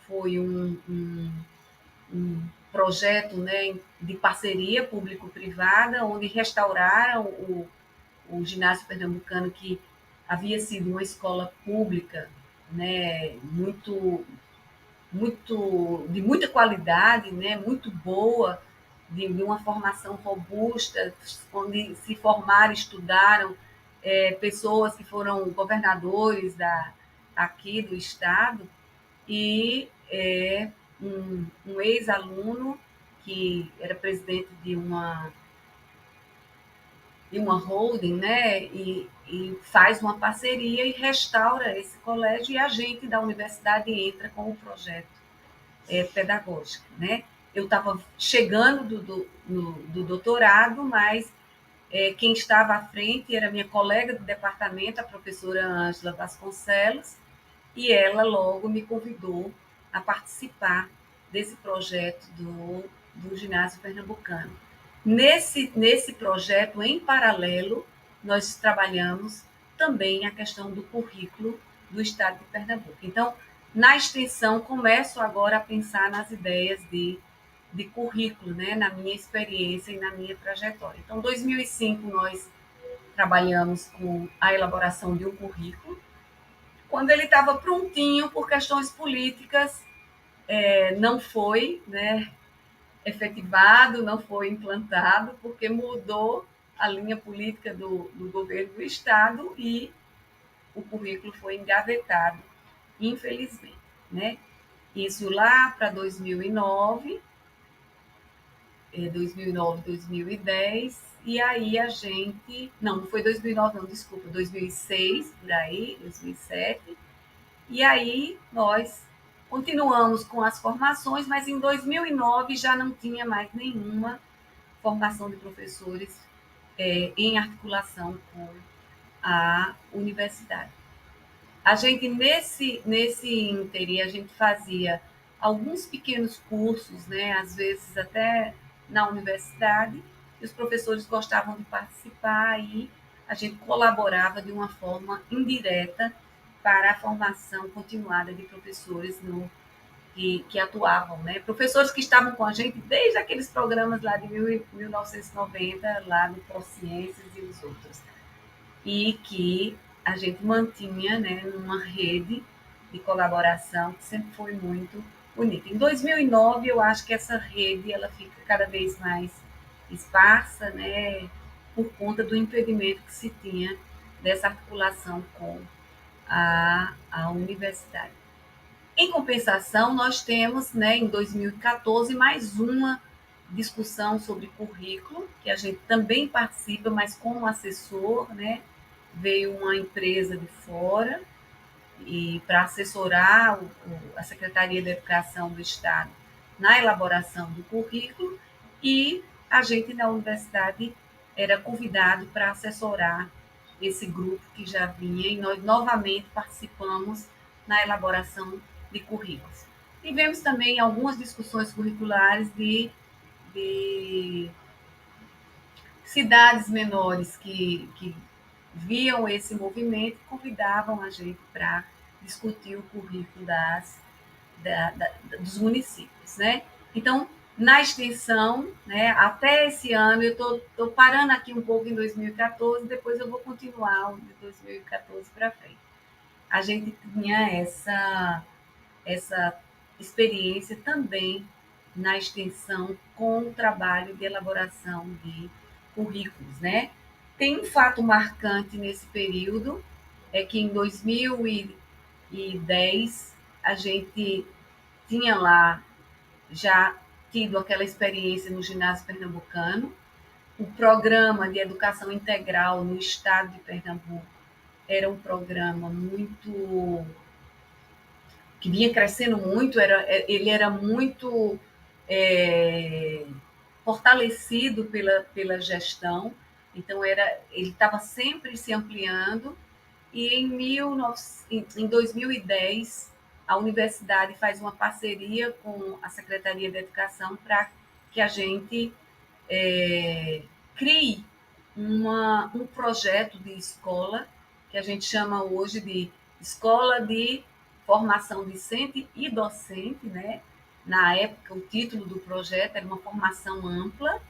foi um projeto, né, de parceria público-privada, onde restauraram o ginásio pernambucano, que havia sido uma escola pública, né, de muita qualidade, né, muito boa, de uma formação robusta, onde se formaram, estudaram pessoas que foram governadores aqui do estado, e um ex-aluno que era presidente de uma holding, né, e faz uma parceria e restaura esse colégio, e a gente da universidade entra com o projeto pedagógico, né? Eu estava chegando do doutorado, mas Quem estava à frente era minha colega de departamento, a professora Ângela Vasconcelos, e ela logo me convidou a participar desse projeto do Ginásio Pernambucano. Nesse projeto, em paralelo, nós trabalhamos também a questão do currículo do Estado de Pernambuco. Então, na extensão, começo agora a pensar nas ideias de currículo, né, na minha experiência e na minha trajetória. Então, em 2005, nós trabalhamos com a elaboração de um currículo. Quando ele estava prontinho, por questões políticas, não foi, né, efetivado, não foi implantado, porque mudou a linha política do governo do Estado e o currículo foi engavetado, infelizmente. Né? Isso lá para 2009, 2010, e aí a gente... Não foi 2009, não, desculpa, 2006, por aí, 2007. E aí nós continuamos com as formações, mas em 2009 já não tinha mais nenhuma formação de professores em articulação com a universidade. A gente, nesse ínterim, a gente fazia alguns pequenos cursos, né, às vezes até na universidade, e os professores gostavam de participar e a gente colaborava de uma forma indireta para a formação continuada de professores que atuavam, né? Professores que estavam com a gente desde aqueles programas lá de 1990, lá do Prociências e os outros, e que a gente mantinha, né, numa rede de colaboração que sempre foi muito bonita. Em 2009, eu acho que essa rede ela fica cada vez mais esparsa, né, por conta do impedimento que se tinha dessa articulação com a universidade. Em compensação, nós temos, né, em 2014, mais uma discussão sobre currículo, que a gente também participa, mas como assessor, né? Veio uma empresa de fora e para assessorar a Secretaria de Educação do Estado na elaboração do currículo, e a gente na universidade era convidado para assessorar esse grupo que já vinha, e nós novamente participamos na elaboração de currículos. Tivemos também algumas discussões curriculares de cidades menores que viam esse movimento e convidavam a gente para discutir o currículo dos municípios. Né? Então, na extensão, né, até esse ano, eu estou parando aqui um pouco em 2014, depois eu vou continuar de 2014 para frente. A gente tinha essa experiência também na extensão com o trabalho de elaboração de currículos, né? Tem um fato marcante nesse período, é que em 2010 a gente tinha lá já tido aquela experiência no ginásio pernambucano. O programa de educação integral no estado de Pernambuco era um programa muito que vinha crescendo muito, ele era muito fortalecido pela gestão, então ele estava sempre se ampliando, e em 2010 a universidade faz uma parceria com a Secretaria de Educação para que a gente crie um projeto de escola que a gente chama hoje de Escola de Formação Discente e Docente, né? Na época, o título do projeto era uma formação ampla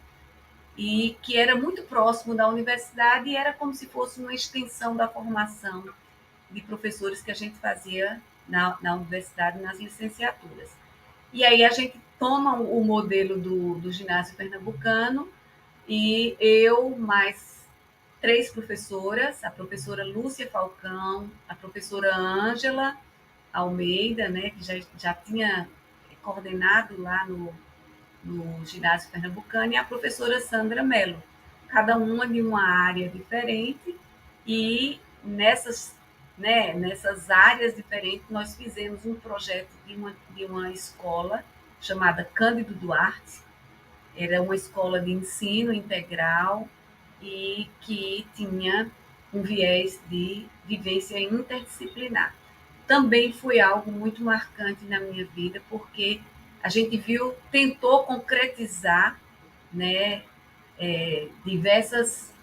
e que era muito próximo da universidade e era como se fosse uma extensão da formação de professores que a gente fazia na universidade, nas licenciaturas. E aí a gente toma o modelo do ginásio pernambucano e eu mais 3 professoras, a professora Lúcia Falcão, a professora Ângela Almeida, né, que já tinha coordenado lá no ginásio pernambucano, e a professora Sandra Mello, cada uma de uma área diferente, e nessas áreas diferentes nós fizemos um projeto de uma escola chamada Cândido Duarte. Era uma escola de ensino integral, e que tinha um viés de vivência interdisciplinar. Também foi algo muito marcante na minha vida, porque a gente viu, tentou concretizar, né, diversas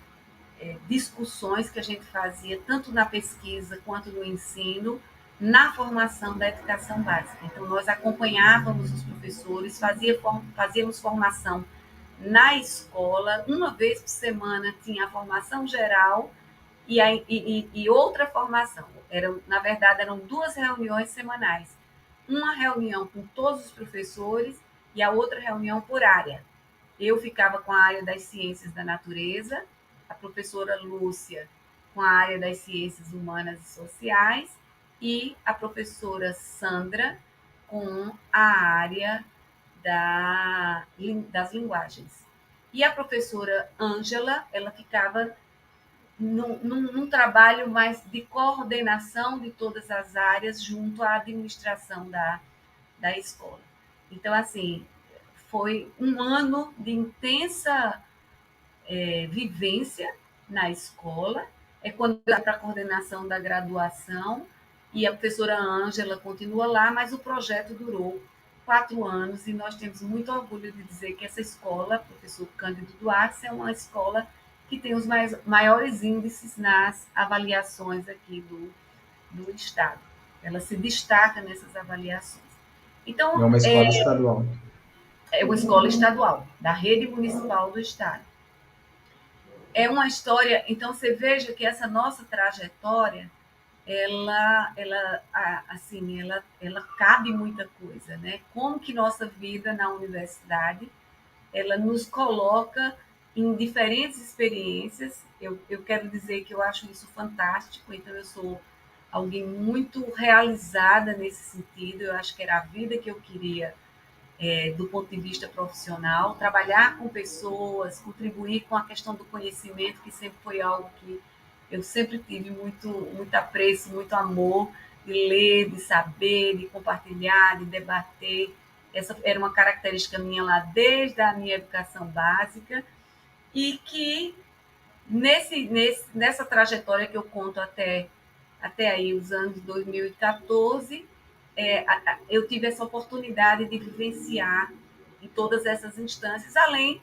discussões que a gente fazia, tanto na pesquisa quanto no ensino, na formação da educação básica. Então, nós acompanhávamos os professores, fazíamos formação na escola, uma vez por semana tinha a formação geral e outra formação. Na verdade, eram duas reuniões semanais. Uma reunião com todos os professores e a outra reunião por área. Eu ficava com a área das ciências da natureza, a professora Lúcia com a área das ciências humanas e sociais e a professora Sandra com a área das linguagens. E a professora Ângela, ela ficava num trabalho mais de coordenação de todas as áreas junto à administração da escola. Então, assim, foi um ano de intensa vivência na escola. É quando vai para a coordenação da graduação e a professora Ângela continua lá, mas o projeto durou 4 anos e nós temos muito orgulho de dizer que essa escola, professor Cândido Duarte, é uma escola que tem os maiores índices nas avaliações aqui do Estado. Ela se destaca nessas avaliações. É Então, uma escola estadual. é uma escola estadual, da rede municipal do Estado. É uma história, então você veja que essa nossa trajetória, ela cabe muita coisa, né? Como que nossa vida na universidade, ela nos coloca em diferentes experiências. Eu quero dizer que eu acho isso fantástico, então eu sou alguém muito realizada nesse sentido, eu acho que era a vida que eu queria do ponto de vista profissional, trabalhar com pessoas, contribuir com a questão do conhecimento, que sempre foi algo que eu sempre tive muito apreço, muito amor de ler, de saber, de compartilhar, de debater. Essa era uma característica minha lá desde a minha educação básica e que nessa trajetória que eu conto até aí os anos 2014, eu tive essa oportunidade de vivenciar em todas essas instâncias, além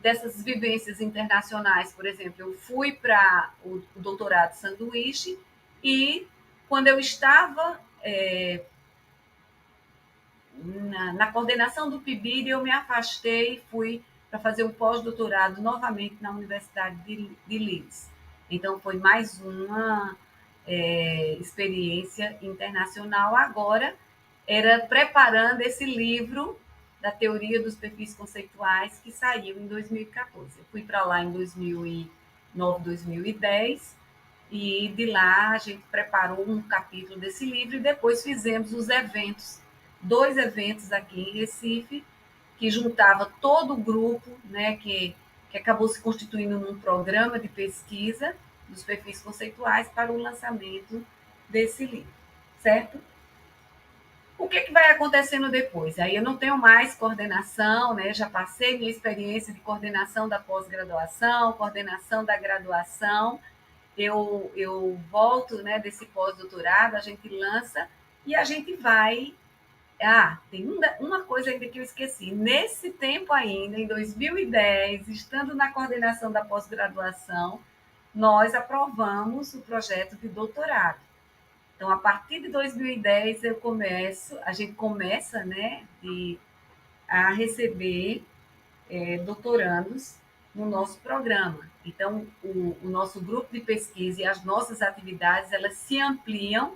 dessas vivências internacionais. Por exemplo, eu fui para o doutorado sanduíche e quando eu estava na coordenação do PIBID, eu me afastei e fui para fazer um pós-doutorado novamente na Universidade de Leeds. Então, foi mais uma experiência internacional. Agora, era preparando esse livro da teoria dos perfis conceituais que saiu em 2014. Eu fui para lá em 2009, 2010 e de lá a gente preparou um capítulo desse livro e depois fizemos os eventos, 2 eventos aqui em Recife, que juntava todo o grupo, né, que acabou se constituindo num programa de pesquisa dos perfis conceituais para o lançamento desse livro, certo? O que vai acontecendo depois? Aí eu não tenho mais coordenação, né? Já passei minha experiência de coordenação da pós-graduação, coordenação da graduação. Eu volto, né, desse pós-doutorado, a gente lança e a gente vai. Tem uma coisa ainda que eu esqueci. Nesse tempo ainda, em 2010, estando na coordenação da pós-graduação, nós aprovamos o projeto de doutorado. Então, a partir de 2010, a gente começa, né, a receber doutorandos no nosso programa. Então, o nosso grupo de pesquisa e as nossas atividades, elas se ampliam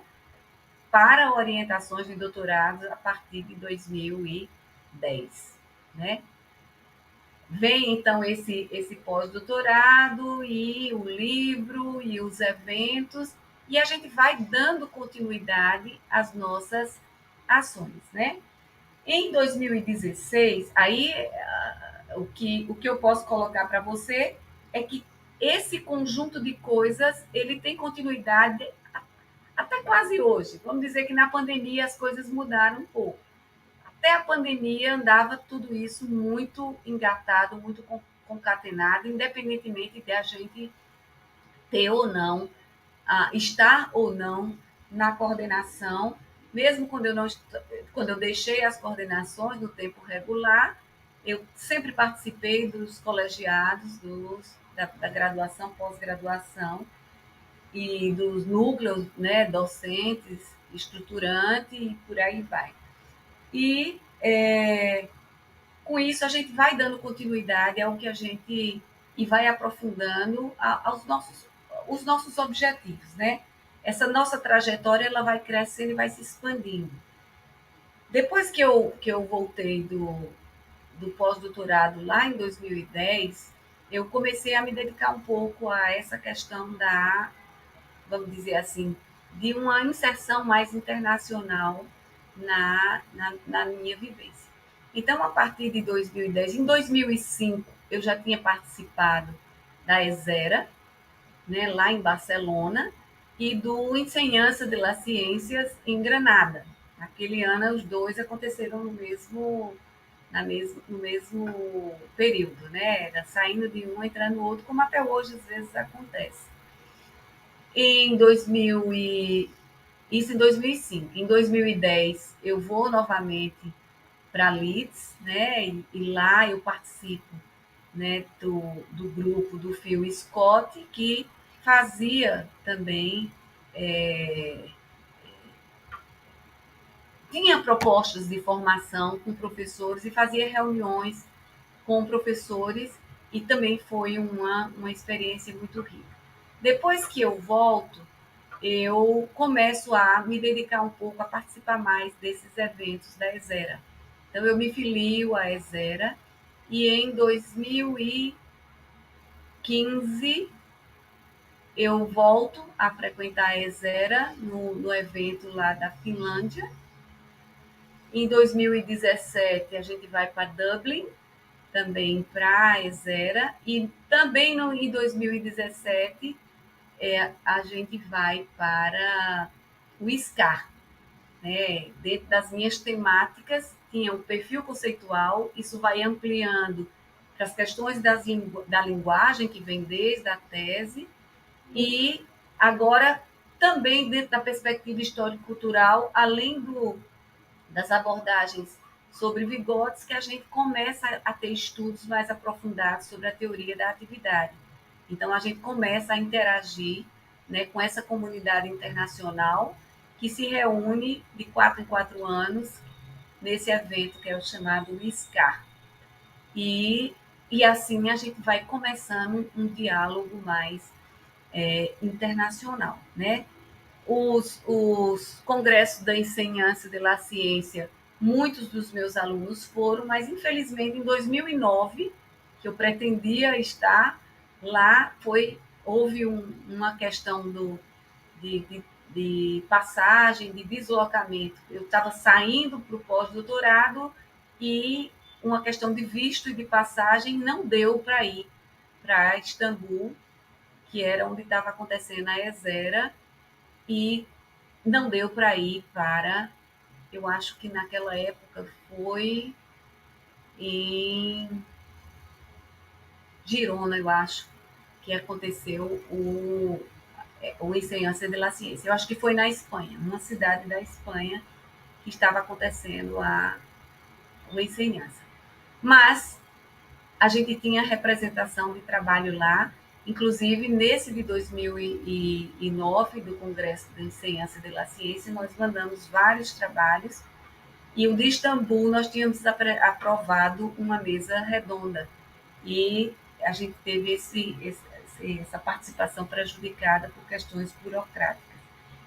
para orientações de doutorado a partir de 2010, né? Vem, então, esse pós-doutorado e o livro e os eventos, e a gente vai dando continuidade às nossas ações, né? Em 2016, aí o que eu posso colocar para você é que esse conjunto de coisas ele tem continuidade até quase hoje. Vamos dizer que na pandemia as coisas mudaram um pouco. Até a pandemia andava tudo isso muito engatado, muito concatenada, independentemente de a gente ter ou não, estar ou não na coordenação, mesmo quando eu deixei as coordenações no tempo regular, eu sempre participei dos colegiados, da graduação, pós-graduação, e dos núcleos, né, docentes, estruturante e por aí vai. E com isso a gente vai dando continuidade ao que a gente e vai aprofundando os nossos objetivos, né? Essa nossa trajetória ela vai crescendo e vai se expandindo. Depois que eu voltei do pós-doutorado lá em 2010, eu comecei a me dedicar um pouco a essa questão vamos dizer assim, de uma inserção mais internacional na minha vivência. Então, a partir de 2010, em 2005, eu já tinha participado da ESERA, né, lá em Barcelona, e do Enseñança de las Ciências em Granada. Naquele ano, os dois aconteceram no mesmo período, né? Era saindo de um, entrando no outro, como até hoje às vezes acontece. Em 2000 isso em 2005. Em 2010, eu vou novamente para Leeds, né? E lá eu participo, né, do grupo do Phil Scott, que fazia também, tinha propostas de formação com professores e fazia reuniões com professores, e também foi uma experiência muito rica. Depois que eu volto, eu começo a me dedicar um pouco a participar mais desses eventos da ESERA. Então, eu me filio à ESERA e em 2015 eu volto a frequentar a ESERA no evento lá da Finlândia. Em 2017 a gente vai para Dublin, também para a ESERA, e também em 2017 a gente vai para o SCAR, né? Dentro das minhas temáticas, tinha um perfil conceitual, isso vai ampliando para as questões da linguagem, que vem desde a tese, e agora também dentro da perspectiva histórico-cultural, além das abordagens sobre Vygotsky, que a gente começa a ter estudos mais aprofundados sobre a teoria da atividade. Então, a gente começa a interagir, né, com essa comunidade internacional que se reúne de 4 em 4 anos nesse evento que é o chamado SCAR. E assim a gente vai começando um diálogo mais internacional, né? Os congressos da Enseñança de la Ciência, muitos dos meus alunos foram, mas infelizmente em 2009, que eu pretendia estar lá, houve uma questão de passagem, de deslocamento. Eu estava saindo para o pós-doutorado e uma questão de visto e de passagem não deu para ir para Istambul, que era onde estava acontecendo a ESERA, e não deu para ir para, eu acho que naquela época foi em Girona, eu acho, que aconteceu o Enseñança de la Ciência. Eu acho que foi na Espanha, uma cidade da Espanha, que estava acontecendo o Enseñança. Mas a gente tinha representação de trabalho lá, inclusive nesse de 2009, do Congresso da Enseñança de la Ciência, nós mandamos vários trabalhos, e o de Istambul nós tínhamos aprovado uma mesa redonda, e a gente teve essa participação prejudicada por questões burocráticas.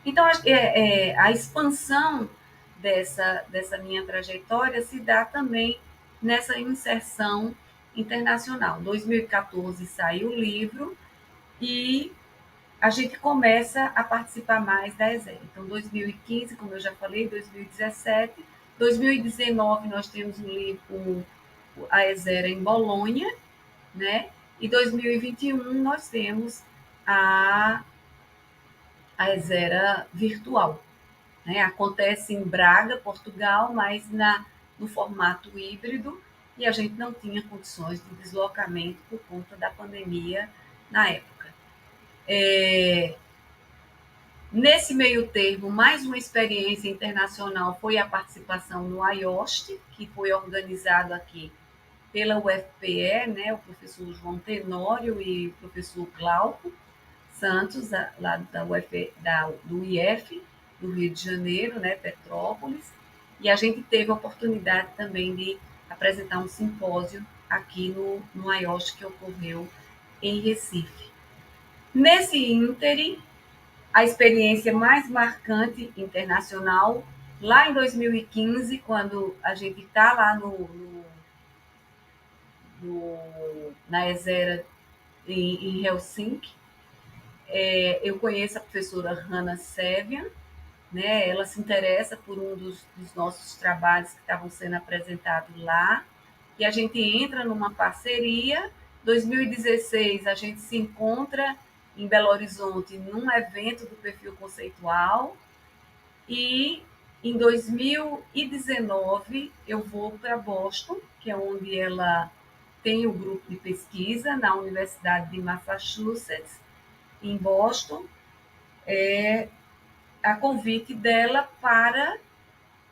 Então, a expansão dessa minha trajetória se dá também nessa inserção internacional. Em 2014 saiu o livro e a gente começa a participar mais da ESERA. Então, 2015, como eu já falei, 2017, 2019 nós temos a ESERA em Bolonha, né? E 2021 nós temos a ESERA virtual, né? Acontece em Braga, Portugal, mas no formato híbrido, e a gente não tinha condições de deslocamento por conta da pandemia na época. Nesse meio termo, mais uma experiência internacional foi a participação no IOST, que foi organizado aqui pela UFPE, né, o professor João Tenório e o professor Glauco Santos, lá do IF, do Rio de Janeiro, né, Petrópolis, e a gente teve a oportunidade também de apresentar um simpósio aqui no IOST, que ocorreu em Recife. Nesse ínterim, a experiência mais marcante internacional, lá em 2015, quando a gente está lá na ESERA em Helsinki, eu conheço a professora Hanna Sevian, né? Ela se interessa por um dos nossos trabalhos que estavam sendo apresentados lá, e a gente entra numa parceria. 2016, a gente se encontra em Belo Horizonte num evento do perfil conceitual, e em 2019 eu vou para Boston, que é onde ela tem o grupo de pesquisa na Universidade de Massachusetts, em Boston, a convite dela para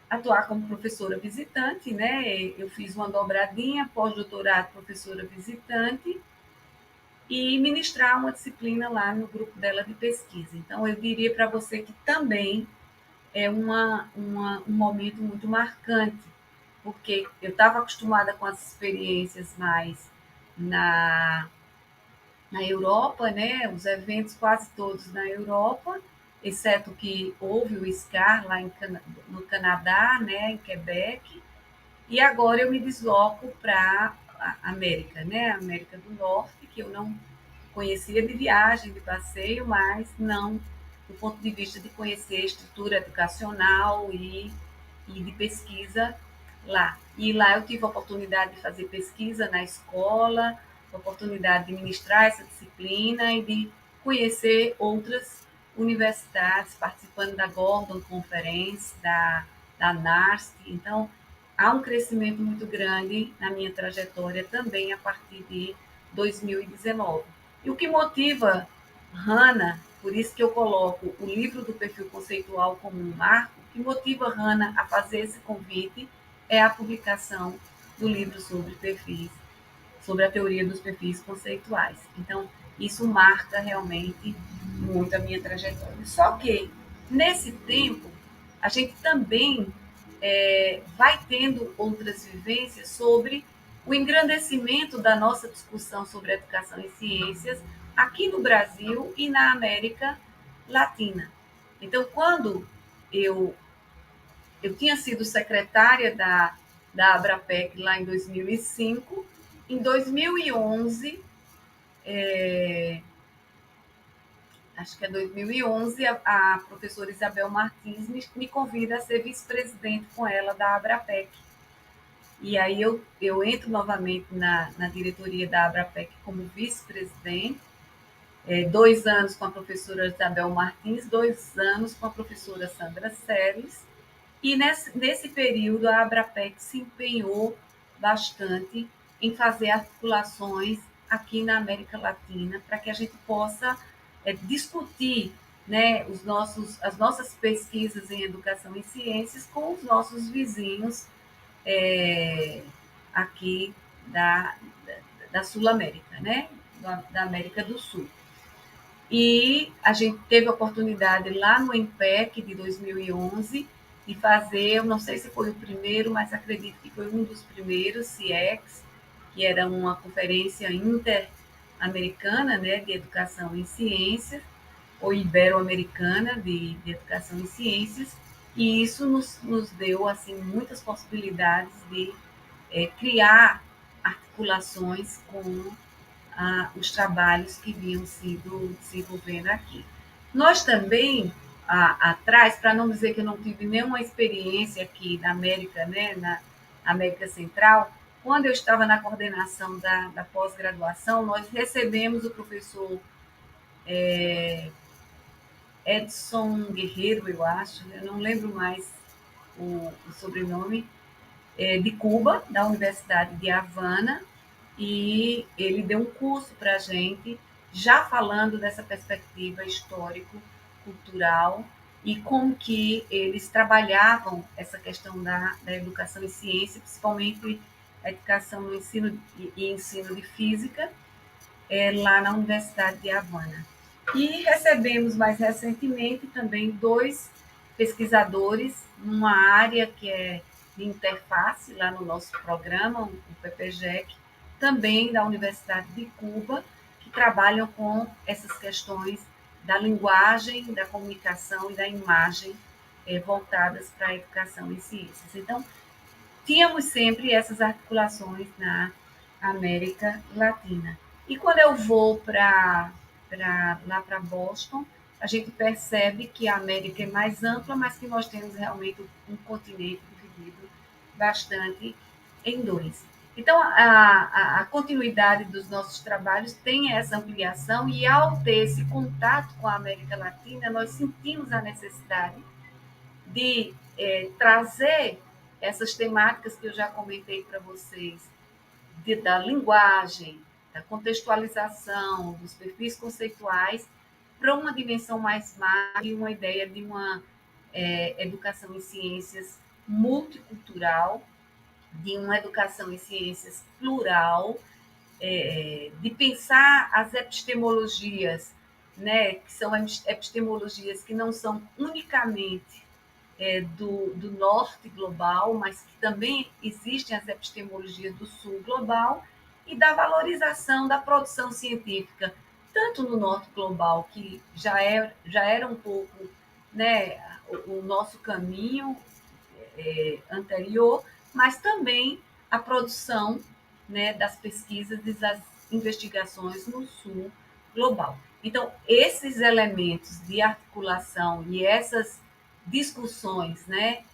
atuar como professora visitante, né? Eu fiz uma dobradinha, pós-doutorado, professora visitante, e ministrar uma disciplina lá no grupo dela de pesquisa. Então, eu diria para você que também é um momento muito marcante, porque eu estava acostumada com as experiências mais na, na Europa, né? Os eventos quase todos na Europa, exceto que houve o SCAR lá no Canadá, né? Em Quebec, e agora eu me desloco para a América, né? A América do Norte, que eu não conhecia de viagem, de passeio, mas não do ponto de vista de conhecer a estrutura educacional e de pesquisa lá. E lá eu tive a oportunidade de fazer pesquisa na escola, a oportunidade de ministrar essa disciplina e de conhecer outras universidades, participando da Gordon Conference, da NARST. Então, há um crescimento muito grande na minha trajetória também a partir de 2019. E o que motiva Hannah, por isso que eu coloco o livro do perfil conceitual como um marco, o que motiva Hannah a fazer esse convite é a publicação do livro sobre perfis, sobre a teoria dos perfis conceituais. Então, isso marca realmente muito a minha trajetória. Só que, nesse tempo, a gente também vai tendo outras vivências sobre o engrandecimento da nossa discussão sobre educação e ciências aqui no Brasil e na América Latina. Então, quando eu, eu tinha sido secretária da Abrapec lá em 2005, em 2011, acho que é 2011, a professora Isabel Martins me convida a ser vice-presidente com ela da Abrapec. E aí eu entro novamente na diretoria da Abrapec como vice-presidente, 2 anos com a professora Isabel Martins, 2 anos com a professora Sandra Seles, e nesse período a Abrapec se empenhou bastante em fazer articulações aqui na América Latina para que a gente possa discutir, né, as nossas pesquisas em educação e ciências com os nossos vizinhos aqui da Sul-América, né, da América do Sul. E a gente teve a oportunidade lá no EMPEC de 2011 de fazer, eu não sei se foi o primeiro, mas acredito que foi um dos primeiros, CIEX, que era uma conferência interamericana, né, de educação em ciências, ou ibero-americana de educação em ciências, e isso nos deu assim muitas possibilidades de criar articulações com os trabalhos que vinham sido desenvolvendo aqui. Nós também, atrás, para não dizer que eu não tive nenhuma experiência aqui na América, né, na América Central, quando eu estava na coordenação da pós-graduação, nós recebemos o professor Edson Guerreiro, eu acho, eu não lembro mais o sobrenome, de Cuba, da Universidade de Havana, e ele deu um curso para a gente, já falando dessa perspectiva histórico-cultural e como que eles trabalhavam essa questão da educação e ciência, principalmente a educação no ensino e ensino de física, lá na Universidade de Havana. E recebemos mais recentemente também dois pesquisadores numa área que é de interface, lá no nosso programa, o PPGEC, também da Universidade de Cuba, que trabalham com essas questões da linguagem, da comunicação e da imagem voltadas para a educação em ciências. Então, tínhamos sempre essas articulações na América Latina. E quando eu vou lá para Boston, a gente percebe que a América é mais ampla, mas que nós temos realmente um continente dividido bastante em dois. Então, a continuidade dos nossos trabalhos tem essa ampliação, e ao ter esse contato com a América Latina, nós sentimos a necessidade de trazer essas temáticas que eu já comentei para vocês, da linguagem, da contextualização, dos perfis conceituais, para uma dimensão mais macro e uma ideia de uma educação em ciências multicultural, de uma educação em ciências plural, de pensar as epistemologias, né, que são epistemologias que não são unicamente do norte global, mas que também existem as epistemologias do sul global, e da valorização da produção científica, tanto no norte global, que já era um pouco, né, o nosso caminho anterior, mas também a produção, né, das pesquisas e das investigações no sul global. Então, esses elementos de articulação e essas discussões, né,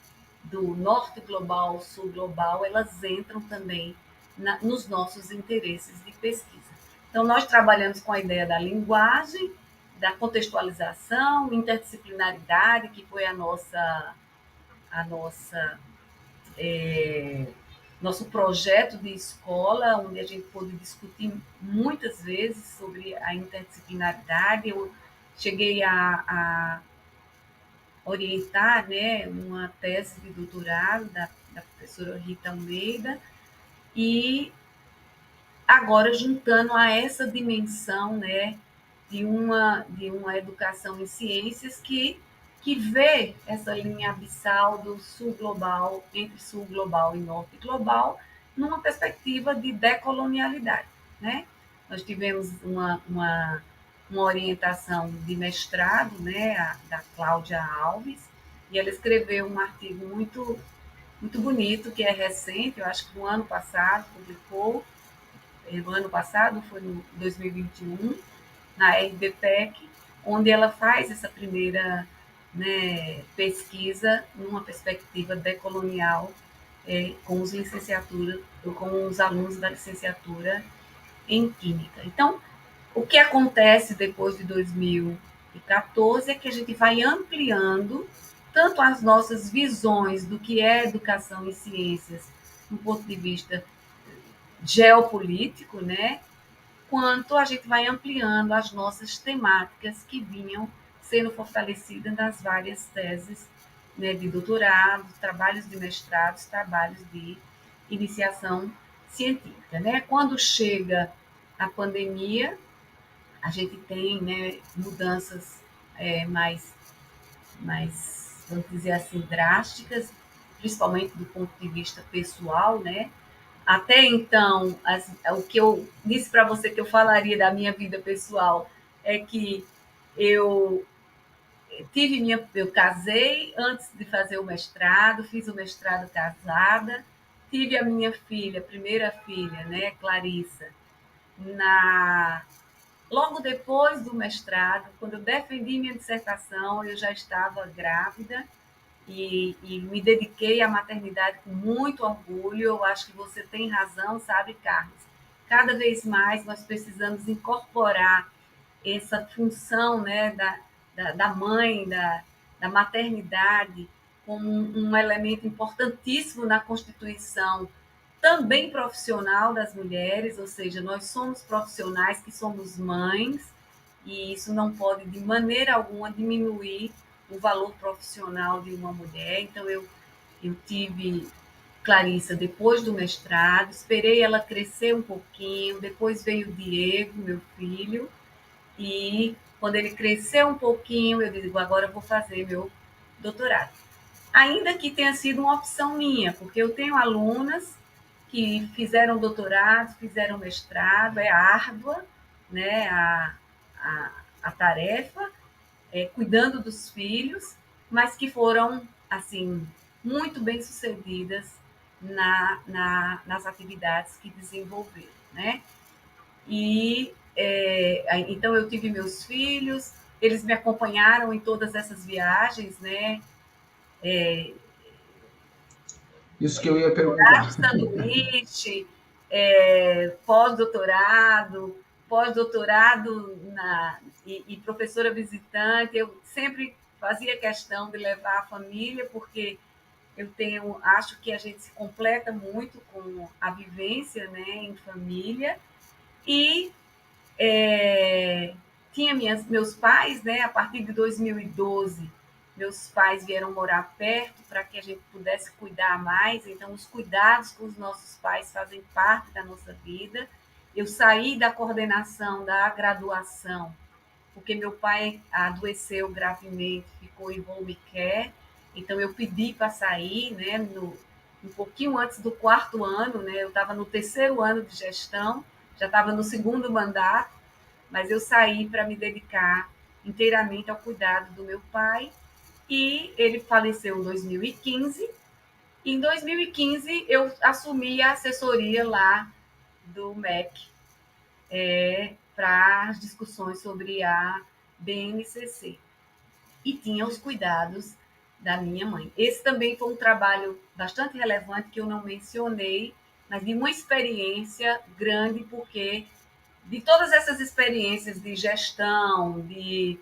do norte global, sul global, elas entram também nos nossos interesses de pesquisa. Então, nós trabalhamos com a ideia da linguagem, da contextualização, interdisciplinaridade, que foi a nossa nosso projeto de escola, onde a gente pôde discutir muitas vezes sobre a interdisciplinaridade. Eu cheguei a orientar, né, uma tese de doutorado da professora Rita Almeida, e agora juntando a essa dimensão, né, de uma educação em ciências que vê essa linha abissal do sul global, entre sul global e norte global, numa perspectiva de decolonialidade, né? Nós tivemos uma orientação de mestrado, né, da Cláudia Alves, e ela escreveu um artigo muito bonito, que é recente, eu acho que no ano passado, publicou, no ano passado, foi no 2021, na RBPEC, onde ela faz essa primeira, né, pesquisa numa perspectiva decolonial, com com os alunos da licenciatura em Química. Então, o que acontece depois de 2014 é que a gente vai ampliando tanto as nossas visões do que é educação em ciências, do ponto de vista geopolítico, né? Quanto a gente vai ampliando as nossas temáticas que vinham sendo fortalecidas nas várias teses, né, de doutorado, trabalhos de mestrados, trabalhos de iniciação científica, né? Quando chega a pandemia, a gente tem, né, mudanças mais, vamos dizer assim, drásticas, principalmente do ponto de vista pessoal, né? Até então, o que eu disse para você que eu falaria da minha vida pessoal é que eu eu casei antes de fazer o mestrado, fiz o mestrado casada, tive a minha filha, primeira filha, né, Clarissa, na logo depois do mestrado, quando eu defendi minha dissertação, eu já estava grávida e me dediquei à maternidade com muito orgulho. Eu acho que você tem razão, sabe, Carlos? Cada vez mais nós precisamos incorporar essa função, né, da mãe, da maternidade, como um elemento importantíssimo na constituição também profissional das mulheres, ou seja, nós somos profissionais que somos mães, e isso não pode de maneira alguma diminuir o valor profissional de uma mulher. Então, eu tive Clarissa depois do mestrado, esperei ela crescer um pouquinho, depois veio o Diego, meu filho, e quando ele cresceu um pouquinho, eu digo, agora eu vou fazer meu doutorado. Ainda que tenha sido uma opção minha, porque eu tenho alunas que fizeram doutorado, fizeram mestrado, é árdua, né, a, a tarefa, cuidando dos filhos, mas que foram, assim, muito bem sucedidas nas atividades que desenvolveram, né? E então eu tive meus filhos, eles me acompanharam em todas essas viagens, né? Isso que eu ia perguntar. Sanduíche, pós-doutorado, e professora visitante. Eu sempre fazia questão de levar a família, porque acho que a gente se completa muito com a vivência, né, em família. E tinha meus pais, né, a partir de 2012, meus pais vieram morar perto para que a gente pudesse cuidar mais. Então, os cuidados com os nossos pais fazem parte da nossa vida. Eu saí da coordenação da graduação, porque meu pai adoeceu gravemente, ficou em home care. Então, eu pedi para sair, né, um pouquinho antes do quarto ano, né, eu estava no terceiro ano de gestão, já estava no segundo mandato, mas eu saí para me dedicar inteiramente ao cuidado do meu pai, e ele faleceu em 2015. E em 2015 eu assumi a assessoria lá do MEC, para as discussões sobre a BNCC, e tinha os cuidados da minha mãe. Esse também foi um trabalho bastante relevante que eu não mencionei, mas de uma experiência grande, porque de todas essas experiências de gestão, de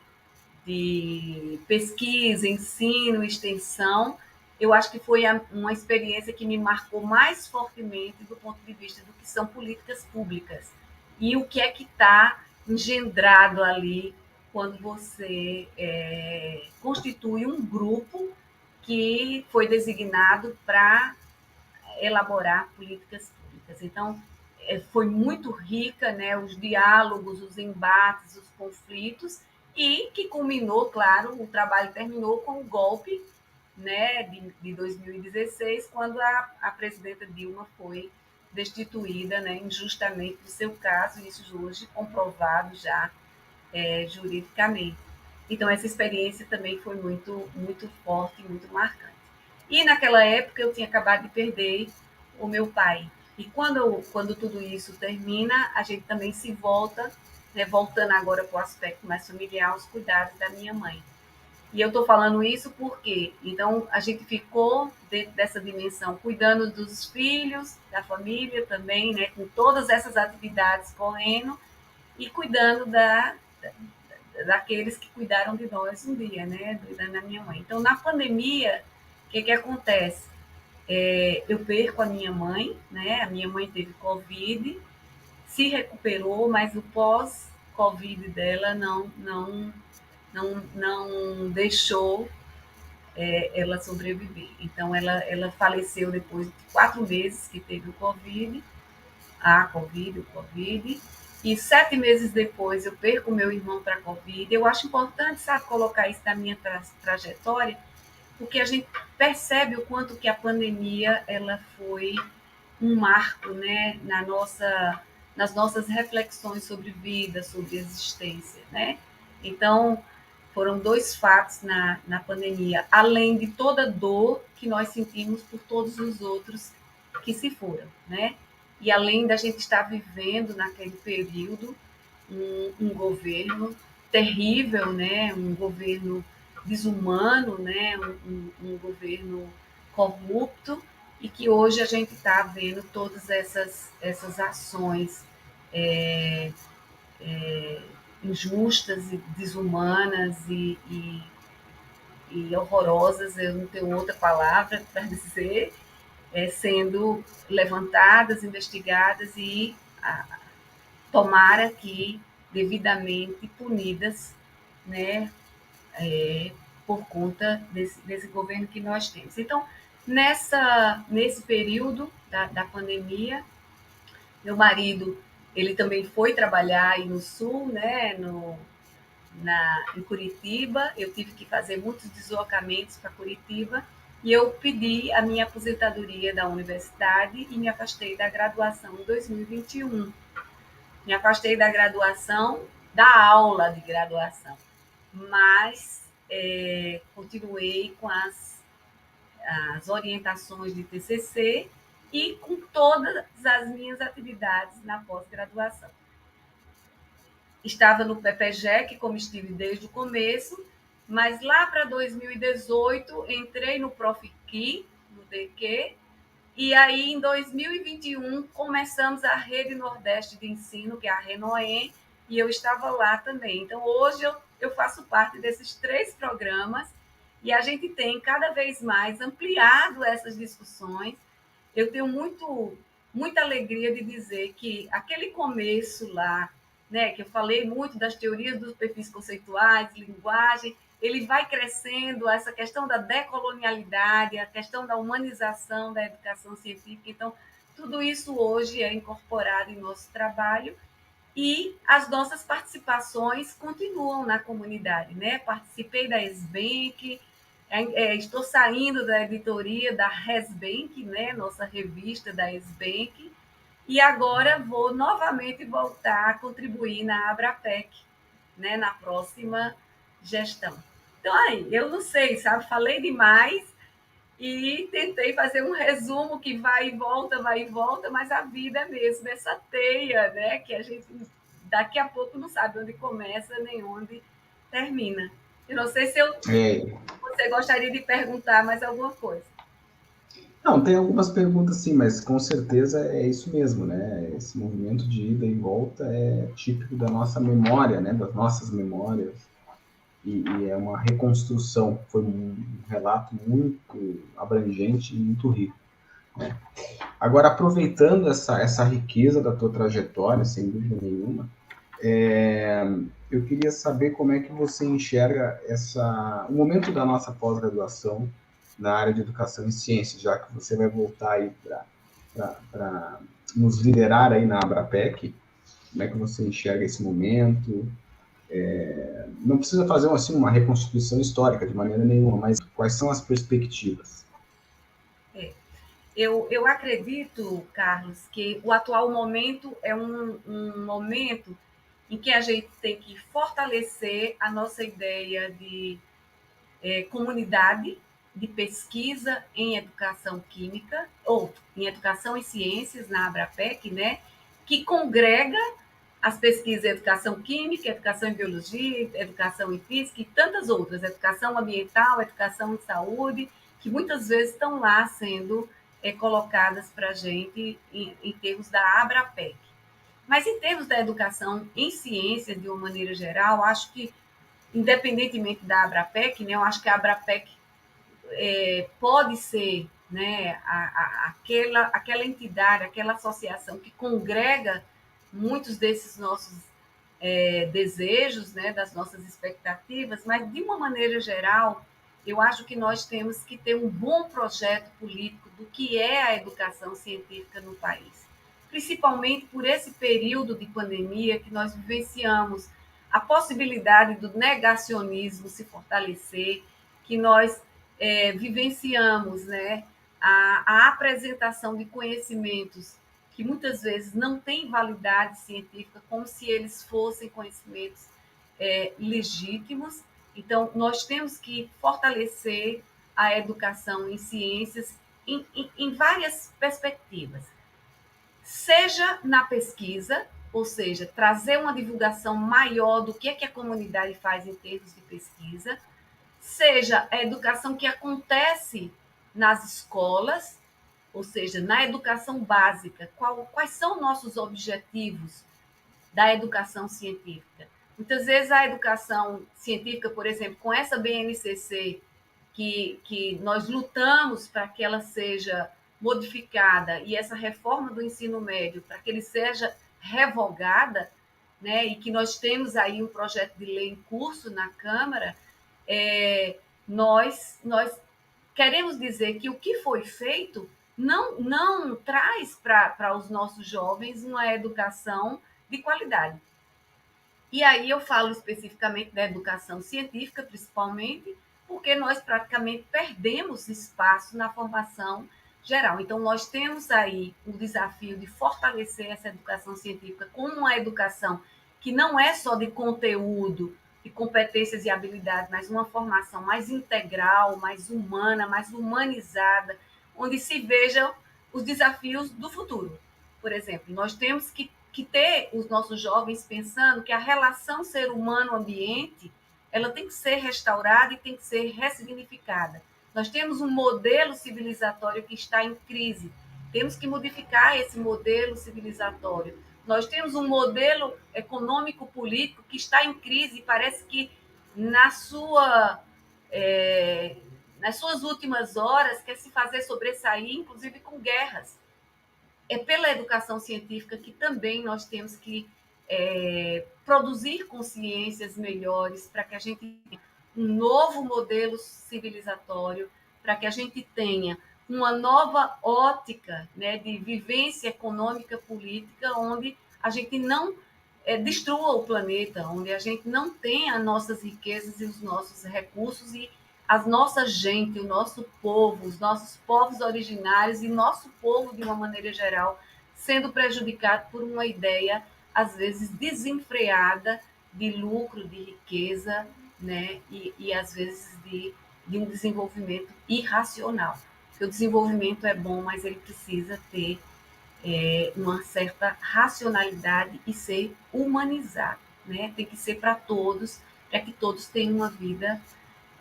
pesquisa, ensino, extensão, eu acho que foi uma experiência que me marcou mais fortemente do ponto de vista do que são políticas públicas e o que é que está engendrado ali quando você constitui um grupo que foi designado para elaborar políticas públicas. Então, foi muito rica, né, os diálogos, os embates, os conflitos, e que culminou, claro, o trabalho terminou com o golpe, né, de 2016, quando a presidenta Dilma foi destituída, né, injustamente do seu caso, isso hoje comprovado já juridicamente. Então, essa experiência também foi muito, muito forte, muito marcante. E naquela época eu tinha acabado de perder o meu pai. E quando tudo isso termina, a gente também se volta, né, voltando agora para o aspecto mais familiar, os cuidados da minha mãe. E eu estou falando isso porque, então, a gente ficou dentro dessa dimensão, cuidando dos filhos, da família também, né, com todas essas atividades correndo, e cuidando daqueles que cuidaram de nós um dia, né, da minha mãe. Então, na pandemia, o que acontece? Eu perco a minha mãe, né? A minha mãe teve Covid, se recuperou, mas o pós-Covid dela não deixou ela sobreviver. Então, ela faleceu depois de 4 meses que teve o Covid, o Covid, e 7 meses depois eu perco meu irmão para a Covid. Eu acho importante, sabe, colocar isso na minha trajetória, porque a gente percebe o quanto que a pandemia ela foi um marco, né, nas nossas reflexões sobre vida, sobre existência, né? Então, foram dois fatos na pandemia, além de toda a dor que nós sentimos por todos os outros que se foram, né? E além da gente estar vivendo naquele período um governo terrível, né? Um governo desumano, né? Um governo corrupto, e que hoje a gente está vendo todas essas ações é, injustas e desumanas e horrorosas, eu não tenho outra palavra para dizer, sendo levantadas, investigadas e tomara que devidamente punidas, né, por conta desse governo que nós temos. Então, nesse período da pandemia, meu marido, ele também foi trabalhar aí no Sul, né, em Curitiba. Eu tive que fazer muitos deslocamentos para Curitiba e eu pedi a minha aposentadoria da universidade e me afastei da graduação em 2021. Me afastei da graduação, da aula de graduação, mas continuei com as orientações de TCC e com todas as minhas atividades na pós-graduação. Estava no PPGEC, como estive desde o começo, mas lá para 2018 entrei no Profiqui, no DQ, e aí em 2021 começamos a Rede Nordeste de Ensino, que é a RENOEM, e eu estava lá também. Então hoje eu faço parte desses 3 programas e a gente tem cada vez mais ampliado essas discussões. Eu tenho muita alegria de dizer que aquele começo lá, né, que eu falei muito das teorias dos perfis conceituais, linguagem, ele vai crescendo, essa questão da decolonialidade, a questão da humanização da educação científica. Então, tudo isso hoje é incorporado em nosso trabalho e as nossas participações continuam na comunidade, né? Participei da SBank, estou saindo da editoria da Resbank, né? Nossa revista da SBank, e agora vou novamente voltar a contribuir na Abrapec, né? Na próxima gestão. Então, aí, eu não sei, sabe? Falei demais e tentei fazer um resumo que vai e volta, mas a vida é mesmo essa teia, né? Que a gente daqui a pouco não sabe onde começa nem onde termina. Eu não sei se você gostaria de perguntar mais alguma coisa. Não, tem algumas perguntas sim, mas com certeza é isso mesmo, né? Esse movimento de ida e volta é típico da nossa memória, né? Das nossas memórias. E é uma reconstrução. Foi um relato muito abrangente e muito rico. Né? Agora, aproveitando essa riqueza da tua trajetória, sem dúvida nenhuma, eu queria saber como é que você enxerga o momento da nossa pós-graduação na área de educação e ciências, já que você vai voltar aí para nos liderar aí na Abrapec. Como é que você enxerga esse momento? Não precisa fazer assim, uma reconstituição histórica de maneira nenhuma, mas quais são as perspectivas? Eu acredito, Carlos, que o atual momento é um momento em que a gente tem que fortalecer a nossa ideia de comunidade de pesquisa em educação química, ou em educação e ciências na Abrapec, né, que congrega as pesquisas em educação química, educação em biologia, educação em física e tantas outras, educação ambiental, educação em saúde, que muitas vezes estão lá sendo colocadas para a gente em termos da Abrapec. Mas em termos da educação em ciências, de uma maneira geral, acho que, independentemente da Abrapec, né, eu acho que a Abrapec pode ser, né, aquela entidade, aquela associação que congrega muitos desses nossos desejos, né, das nossas expectativas, mas de uma maneira geral, eu acho que nós temos que ter um bom projeto político do que é a educação científica no país, principalmente por esse período de pandemia que nós vivenciamos, a possibilidade do negacionismo se fortalecer, que nós vivenciamos, né, a apresentação de conhecimentos que muitas vezes não têm validade científica, como se eles fossem conhecimentos legítimos. Então, nós temos que fortalecer a educação em ciências em várias perspectivas. Seja na pesquisa, ou seja, trazer uma divulgação maior do que a comunidade faz em termos de pesquisa, seja a educação que acontece nas escolas, ou seja, na educação básica, quais são nossos objetivos da educação científica? Muitas vezes a educação científica, por exemplo, com essa BNCC, que nós lutamos para que ela seja modificada e essa reforma do ensino médio, para que ele seja revogada, né, e que nós temos aí um projeto de lei em curso na Câmara, nós queremos dizer que o que foi feito não traz para os nossos jovens uma educação de qualidade. E aí eu falo especificamente da educação científica, principalmente, porque nós praticamente perdemos espaço na formação geral. Então, nós temos aí o desafio de fortalecer essa educação científica como uma educação que não é só de conteúdo, de competências e habilidades, mas uma formação mais integral, mais humana, mais humanizada, onde se vejam os desafios do futuro. Por exemplo, nós temos que ter os nossos jovens pensando que a relação ser humano-ambiente ela tem que ser restaurada e tem que ser ressignificada. Nós temos um modelo civilizatório que está em crise. Temos que modificar esse modelo civilizatório. Nós temos um modelo econômico-político que está em crise e parece que nas suas últimas horas quer se fazer sobressair, inclusive com guerras. É pela educação científica que também nós temos que produzir consciências melhores para que a gente tenha um novo modelo civilizatório, para que a gente tenha uma nova ótica, né, de vivência econômica política, onde a gente não destrua o planeta, onde a gente não tenha as nossas riquezas e os nossos recursos e a nossa gente, o nosso povo, os nossos povos originários e nosso povo, de uma maneira geral, sendo prejudicado por uma ideia, às vezes, desenfreada de lucro, de riqueza, né? e às vezes, de um desenvolvimento irracional. Porque o desenvolvimento é bom, mas ele precisa ter uma certa racionalidade e ser humanizado. Né? Tem que ser para todos, para que todos tenham uma vida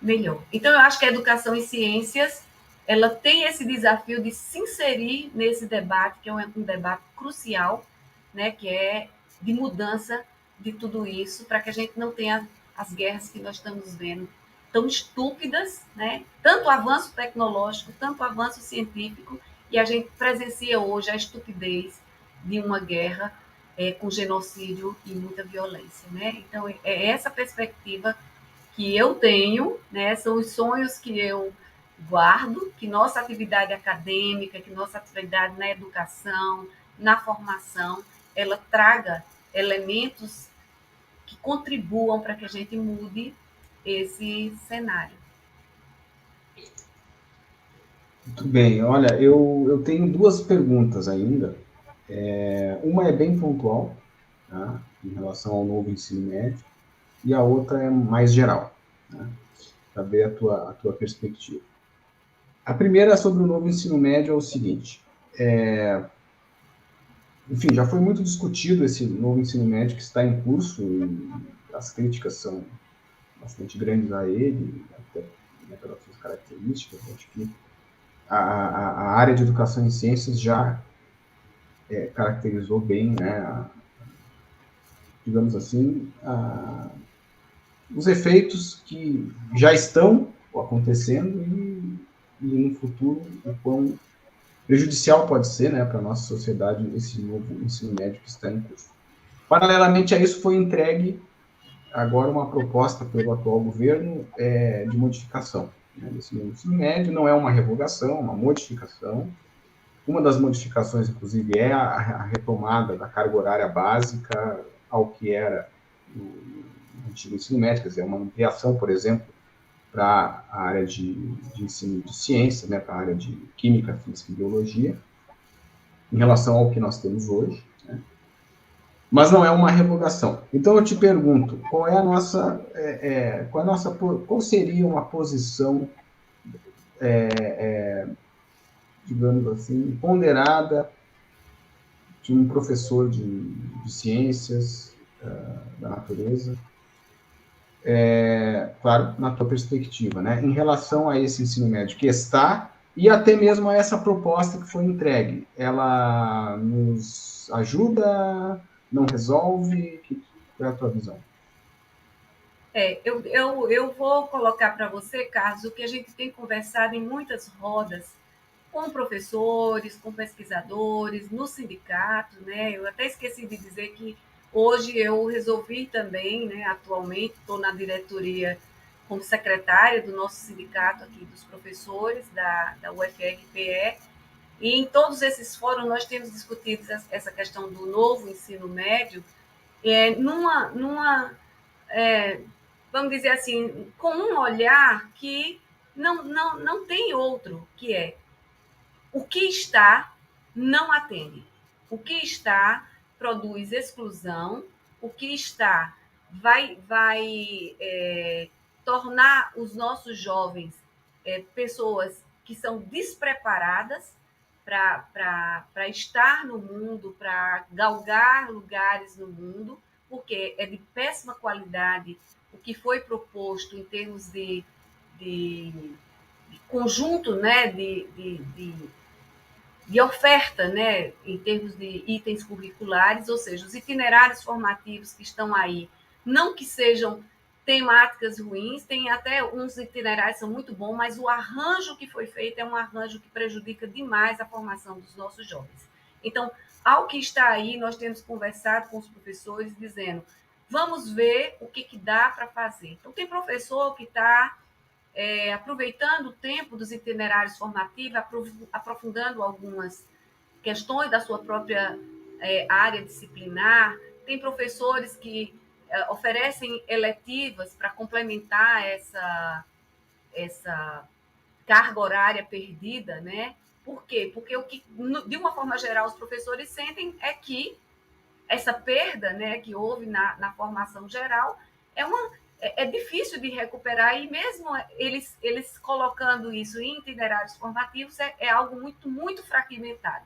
melhor. Então, eu acho que a educação em ciências ela tem esse desafio de se inserir nesse debate, que é um debate crucial, né, que é de mudança de tudo isso, para que a gente não tenha as guerras que nós estamos vendo tão estúpidas, né? Tanto avanço tecnológico, tanto avanço científico, e a gente presencia hoje a estupidez de uma guerra com genocídio e muita violência. Né? Então, é essa perspectiva que eu tenho, né, são os sonhos que eu guardo, que nossa atividade acadêmica, que nossa atividade na educação, na formação, ela traga elementos que contribuam para que a gente mude esse cenário. Muito bem. Olha, eu tenho duas perguntas ainda. Uma é bem pontual, tá, em relação ao novo ensino médio, e a outra é mais geral, né, para ver a tua perspectiva. A primeira sobre o novo ensino médio é o seguinte, enfim, já foi muito discutido esse novo ensino médio que está em curso, e as críticas são bastante grandes a ele, até, né, pelas suas características. Acho que a área de educação em ciências já caracterizou bem, né, digamos assim, os efeitos que já estão acontecendo e no futuro o quão prejudicial pode ser, né, para a nossa sociedade esse novo ensino médio que está em curso. Paralelamente a isso, foi entregue agora uma proposta pelo atual governo de modificação, né, desse novo ensino médio. Não é uma revogação, é uma modificação. Uma das modificações, inclusive, é a retomada da carga horária básica ao que era no antigo ensino médio, quer dizer, uma ampliação, por exemplo, para a área de ensino de ciência, né, para a área de química, física e biologia, em relação ao que nós temos hoje, né? Mas não é uma revogação. Então eu te pergunto, qual seria uma posição, digamos assim, ponderada de um professor de ciências da natureza, claro, na tua perspectiva, né, em relação a esse ensino médio que está, e até mesmo a essa proposta que foi entregue? Ela nos ajuda, não resolve? Qual é a tua visão? Eu vou colocar para você, Carlos, o que a gente tem conversado em muitas rodas com professores, com pesquisadores, no sindicato, né? Eu até esqueci de dizer que hoje eu resolvi também, né? Atualmente estou na diretoria como secretária do nosso sindicato aqui dos professores da UFRPE, e em todos esses fóruns nós temos discutido essa questão do novo ensino médio, numa é, vamos dizer assim, com um olhar que não tem outro, que é o que está não atende. O que está produz exclusão, o que está vai tornar os nossos jovens pessoas que são despreparadas para estar no mundo, para galgar lugares no mundo, porque é de péssima qualidade o que foi proposto em termos de conjunto, né, de oferta, né, em termos de itens curriculares, ou seja, os itinerários formativos que estão aí, não que sejam temáticas ruins, tem até uns itinerários que são muito bons, mas o arranjo que foi feito é um arranjo que prejudica demais a formação dos nossos jovens. Então, ao que está aí, nós temos conversado com os professores dizendo, vamos ver o que dá para fazer. Então, tem professor que está aproveitando o tempo dos itinerários formativos, aprofundando algumas questões da sua própria área disciplinar. Tem professores que oferecem eletivas para complementar essa carga horária perdida, né? Por quê? Porque o que, de uma forma geral, os professores sentem é que essa perda, né, que houve na formação geral é uma difícil de recuperar, e mesmo eles colocando isso em itinerários formativos é algo muito fragmentado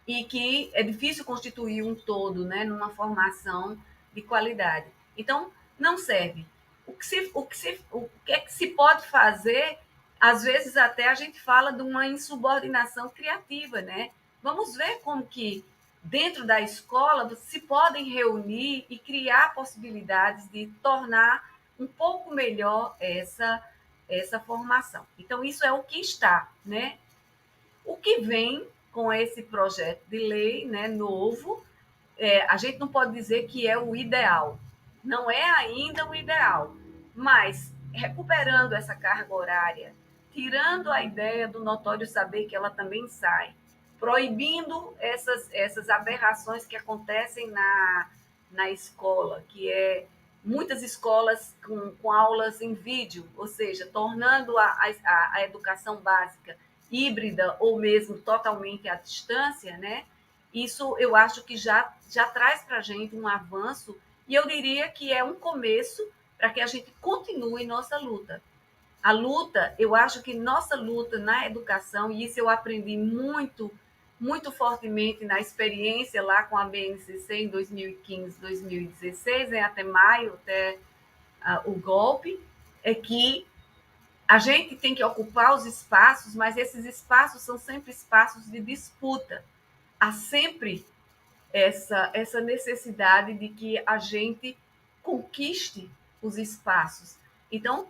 e que é difícil constituir um todo, né, numa formação de qualidade. Então, não serve. O que é que se pode fazer? Às vezes até a gente fala de uma insubordinação criativa, né? Vamos ver como que dentro da escola se podem reunir e criar possibilidades de tornar um pouco melhor essa formação. Então, isso é o que está, né? O que vem com esse projeto de lei, né, novo, a gente não pode dizer que é o ideal. Não é ainda o ideal, mas recuperando essa carga horária, tirando a ideia do notório saber que ela também sai, proibindo essas aberrações que acontecem na escola, que é muitas escolas com aulas em vídeo, ou seja, tornando a educação básica híbrida ou mesmo totalmente à distância, né? Isso eu acho que já traz para a gente um avanço, e eu diria que é um começo para que a gente continue nossa luta. A luta, eu acho que nossa luta na educação, e isso eu aprendi muito fortemente na experiência lá com a BNCC em 2015, 2016, até maio, até o golpe, é que a gente tem que ocupar os espaços, mas esses espaços são sempre espaços de disputa. Há sempre essa necessidade de que a gente conquiste os espaços. Então,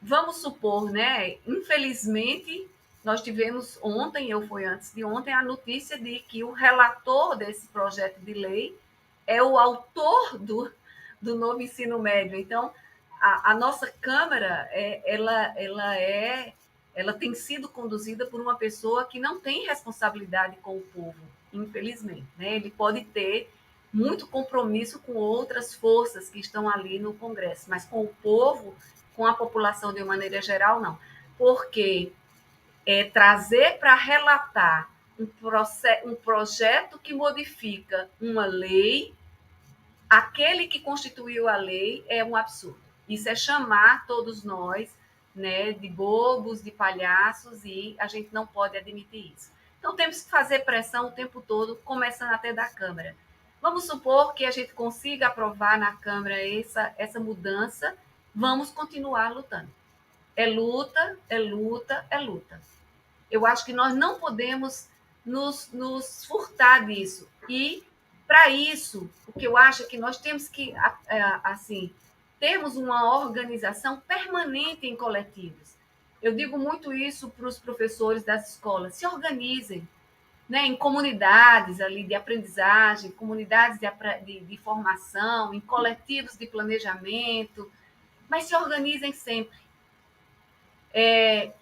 vamos supor, né? Infelizmente, nós tivemos ontem, ou foi antes de ontem, a notícia de que o relator desse projeto de lei é o autor do novo ensino médio. Então, a nossa Câmara, ela tem sido conduzida por uma pessoa que não tem responsabilidade com o povo, infelizmente. Né? Ele pode ter muito compromisso com outras forças que estão ali no Congresso, mas com o povo, com a população de uma maneira geral, não. Porque trazer para relatar um projeto que modifica uma lei, aquele que constituiu a lei é um absurdo. Isso é chamar todos nós, né, de bobos, de palhaços, e a gente não pode admitir isso. Então temos que fazer pressão o tempo todo, começando até da Câmara. Vamos supor que a gente consiga aprovar na Câmara essa mudança, vamos continuar lutando. É luta, é luta, é luta. Eu acho que nós não podemos nos furtar disso. E, para isso, o que eu acho é que nós temos que, assim, termos uma organização permanente em coletivos. Eu digo muito isso para os professores das escolas: se organizem, né, em comunidades ali de aprendizagem, comunidades de formação, em coletivos de planejamento, mas se organizem sempre.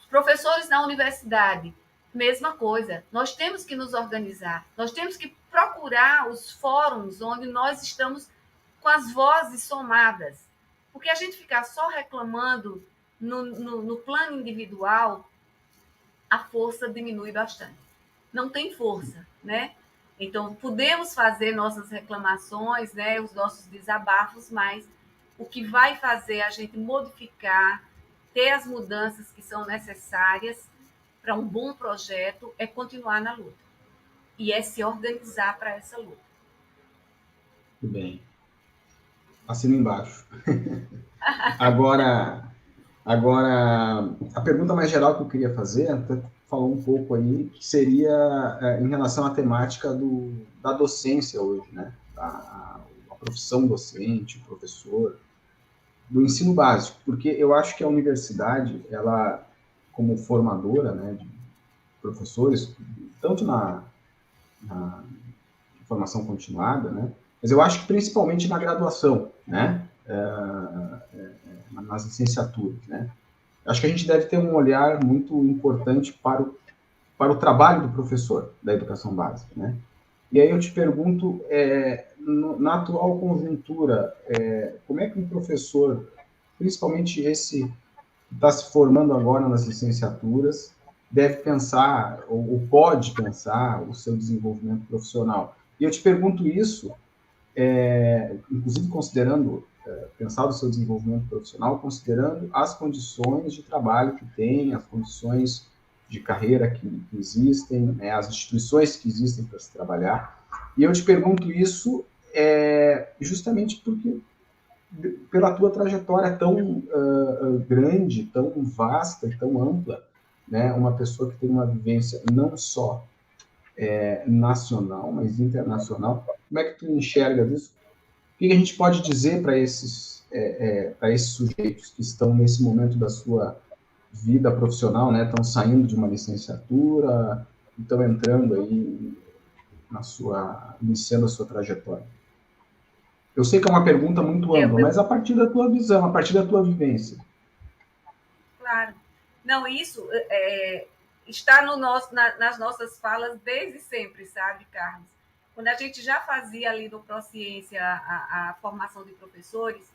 Professores na universidade, mesma coisa. Nós temos que nos organizar, nós temos que procurar os fóruns onde nós estamos com as vozes somadas. Porque a gente ficar só reclamando no plano individual, a força diminui bastante. Não tem força, né? Então, podemos fazer nossas reclamações, né, os nossos desabafos, mas o que vai fazer a gente modificar, ter as mudanças que são necessárias para um bom projeto é continuar na luta. E é se organizar para essa luta. Tudo bem. Assina embaixo. Agora, a pergunta mais geral que eu queria fazer, até falou um pouco aí, que seria em relação à temática da docência hoje, né? A profissão docente, professor, do ensino básico, porque eu acho que a universidade, ela, como formadora, né, de professores, tanto na formação continuada, né, mas eu acho que principalmente na graduação, né, nas licenciaturas, né, acho que a gente deve ter um olhar muito importante para o trabalho do professor da educação básica, né? E aí eu te pergunto, na atual conjuntura, como é que um professor, principalmente esse que está se formando agora nas licenciaturas, deve pensar ou pode pensar o seu desenvolvimento profissional? E eu te pergunto isso, inclusive considerando pensar o seu desenvolvimento profissional, considerando as condições de trabalho que tem, as condições de carreira que existem, né, as instituições que existem para se trabalhar. E eu te pergunto isso justamente porque, pela tua trajetória tão grande, tão vasta e tão ampla, né, uma pessoa que tem uma vivência não só nacional, mas internacional, como é que tu enxerga isso? O que a gente pode dizer para esses sujeitos que estão nesse momento da sua vida profissional, né? Estão saindo de uma licenciatura, estão entrando aí iniciando a sua trajetória? Eu sei que é uma pergunta muito ampla, mas a partir da tua visão, a partir da tua vivência. Claro. Não, isso está nas nossas falas desde sempre, sabe, Carlos? Quando a gente já fazia ali no Prociência a formação de professores,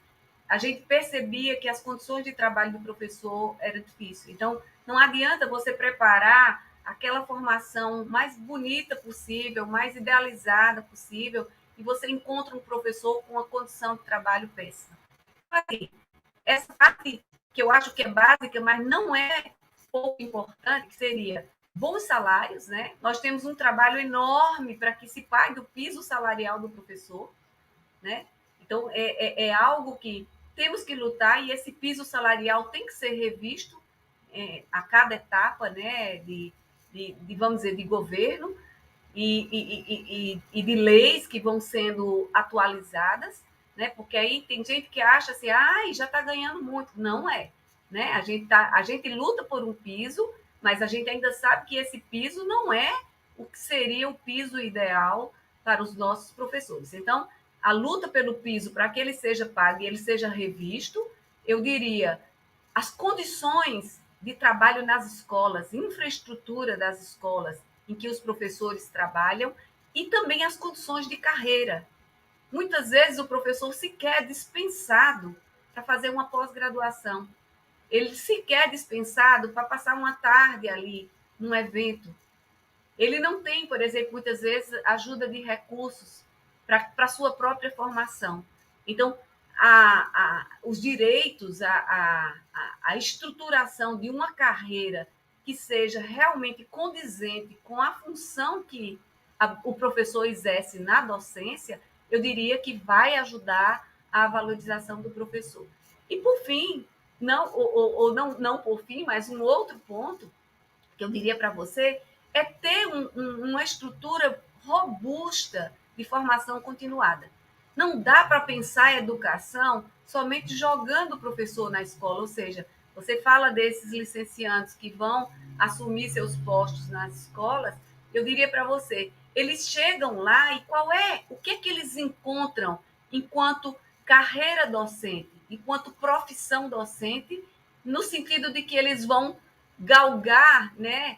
a gente percebia que as condições de trabalho do professor eram difíceis. Então, não adianta você preparar aquela formação mais bonita possível, mais idealizada possível, e você encontra um professor com uma condição de trabalho péssima. Assim, essa parte que eu acho que é básica, mas não é pouco importante, que seria bons salários, né? Nós temos um trabalho enorme para que se pague o piso salarial do professor, né? Então, é algo que temos que lutar e esse piso salarial tem que ser revisto a cada etapa, né? Vamos dizer, de governo e de leis que vão sendo atualizadas, né? Porque aí tem gente que acha assim, já está ganhando muito. Não é, né? A gente luta por um piso, mas a gente ainda sabe que esse piso não é o que seria o piso ideal para os nossos professores. Então, a luta pelo piso para que ele seja pago e ele seja revisto, eu diria, as condições de trabalho nas escolas, infraestrutura das escolas em que os professores trabalham e também as condições de carreira. Muitas vezes o professor sequer é dispensado para fazer uma pós-graduação. Ele sequer é dispensado para passar uma tarde ali num evento. Ele não tem, por exemplo, muitas vezes ajuda de recursos para a sua própria formação. Então, os direitos, a estruturação de uma carreira que seja realmente condizente com a função que o professor exerce na docência, eu diria que vai ajudar a valorização do professor. E, por fim, não por fim, mas um outro ponto que eu diria para você é ter uma estrutura robusta de formação continuada. Não dá para pensar a educação somente jogando o professor na escola, ou seja, você fala desses licenciados que vão assumir seus postos nas escolas, eu diria para você, eles chegam lá e o que eles encontram enquanto carreira docente, enquanto profissão docente, no sentido de que eles vão galgar, né,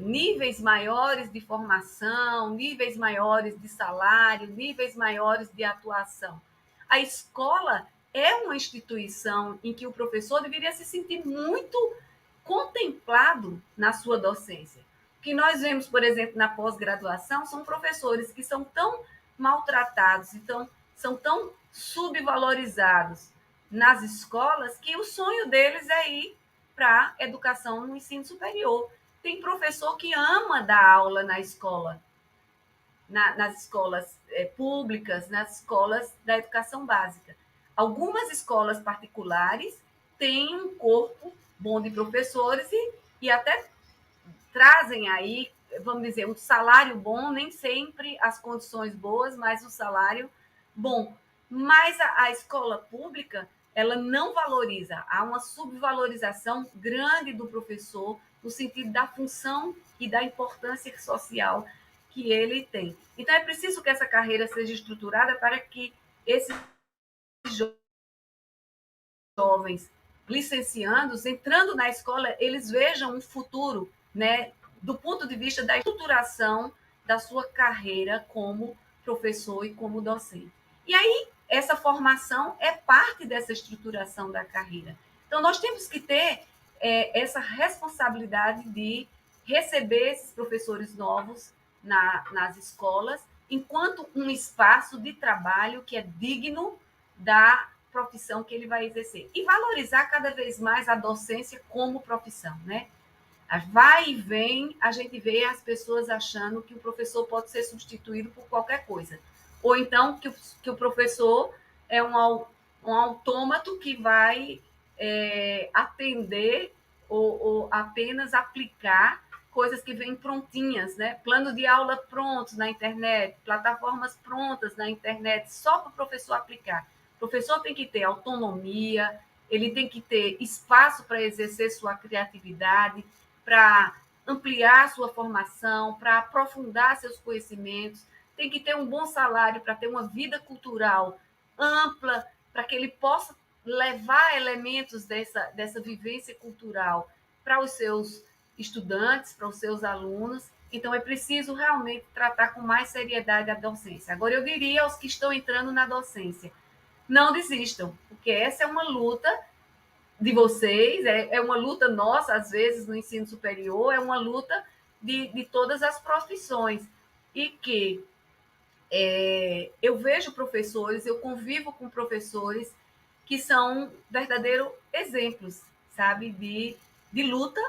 níveis maiores de formação, níveis maiores de salário, níveis maiores de atuação. A escola é uma instituição em que o professor deveria se sentir muito contemplado na sua docência. O que nós vemos, por exemplo, na pós-graduação, são professores que são tão maltratados, então são tão subvalorizados nas escolas que o sonho deles é ir para a educação no ensino superior. Tem professor que ama dar aula na escola, nas escolas públicas, nas escolas da educação básica. Algumas escolas particulares têm um corpo bom de professores e até trazem aí, vamos dizer, um salário bom, nem sempre as condições boas, mas um salário bom. Mas a escola pública, ela não valoriza, há uma subvalorização grande do professor no sentido da função e da importância social que ele tem. Então, é preciso que essa carreira seja estruturada para que esses jovens licenciandos, entrando na escola, eles vejam um futuro, né, do ponto de vista da estruturação da sua carreira como professor e como docente. E aí, essa formação é parte dessa estruturação da carreira. Então, nós temos que ter essa responsabilidade de receber esses professores novos nas escolas, enquanto um espaço de trabalho que é digno da profissão que ele vai exercer. E valorizar cada vez mais a docência como profissão, né? Vai e vem, a gente vê as pessoas achando que o professor pode ser substituído por qualquer coisa. Ou então que o professor é um autômato que vai atender ou apenas aplicar coisas que vêm prontinhas, né? Plano de aula prontos na internet, plataformas prontas na internet, só para o professor aplicar. O professor tem que ter autonomia, ele tem que ter espaço para exercer sua criatividade, para ampliar sua formação, para aprofundar seus conhecimentos, tem que ter um bom salário para ter uma vida cultural ampla, para que ele possa levar elementos dessa vivência cultural para os seus estudantes, para os seus alunos. Então, é preciso realmente tratar com mais seriedade a docência. Agora, eu diria aos que estão entrando na docência, não desistam, porque essa é uma luta de vocês, é uma luta nossa, às vezes, no ensino superior, é uma luta de todas as profissões. E que eu vejo professores, eu convivo com professores que são verdadeiros exemplos, sabe, de luta,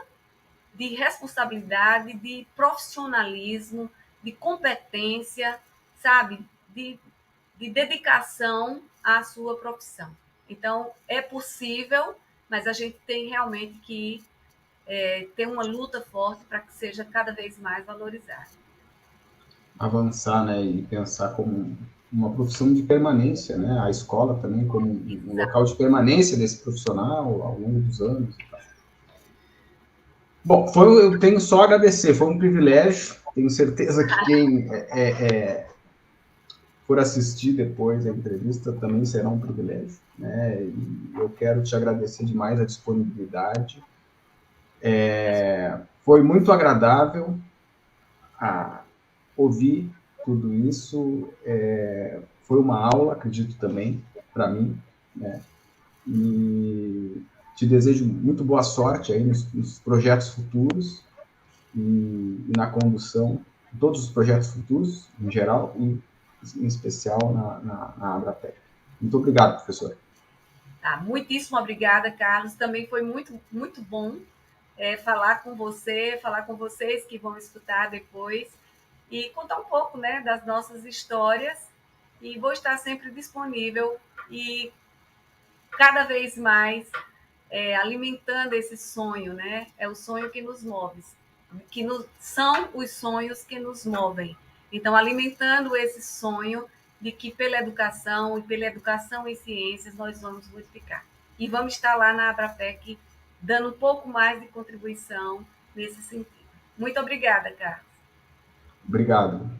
de responsabilidade, de profissionalismo, de competência, sabe, de dedicação à sua profissão. Então, é possível, mas a gente tem realmente que ter uma luta forte para que seja cada vez mais valorizado. Avançar, né, e pensar como uma profissão de permanência, né, a escola também como um local de permanência desse profissional ao longo dos anos. Bom, eu tenho só a agradecer, foi um privilégio, tenho certeza que quem for assistir depois a entrevista também será um privilégio, né, e eu quero te agradecer demais a disponibilidade, foi muito agradável ouvir tudo isso, foi uma aula, acredito também, para mim, né, e te desejo muito boa sorte aí nos projetos futuros e na condução de todos os projetos futuros, em geral, e em especial na Abratec. Muito obrigado, professor. Tá, muitíssimo obrigada, Carlos. Também foi muito, muito bom falar com você, falar com vocês que vão escutar depois e contar um pouco, né, das nossas histórias. E vou estar sempre disponível e cada vez mais alimentando esse sonho, né? É o sonho que nos move, são os sonhos que nos movem. Então, alimentando esse sonho de que pela educação e pela educação em ciências nós vamos modificar. E vamos estar lá na Abrapec dando um pouco mais de contribuição nesse sentido. Muito obrigada, Carlos. Obrigado.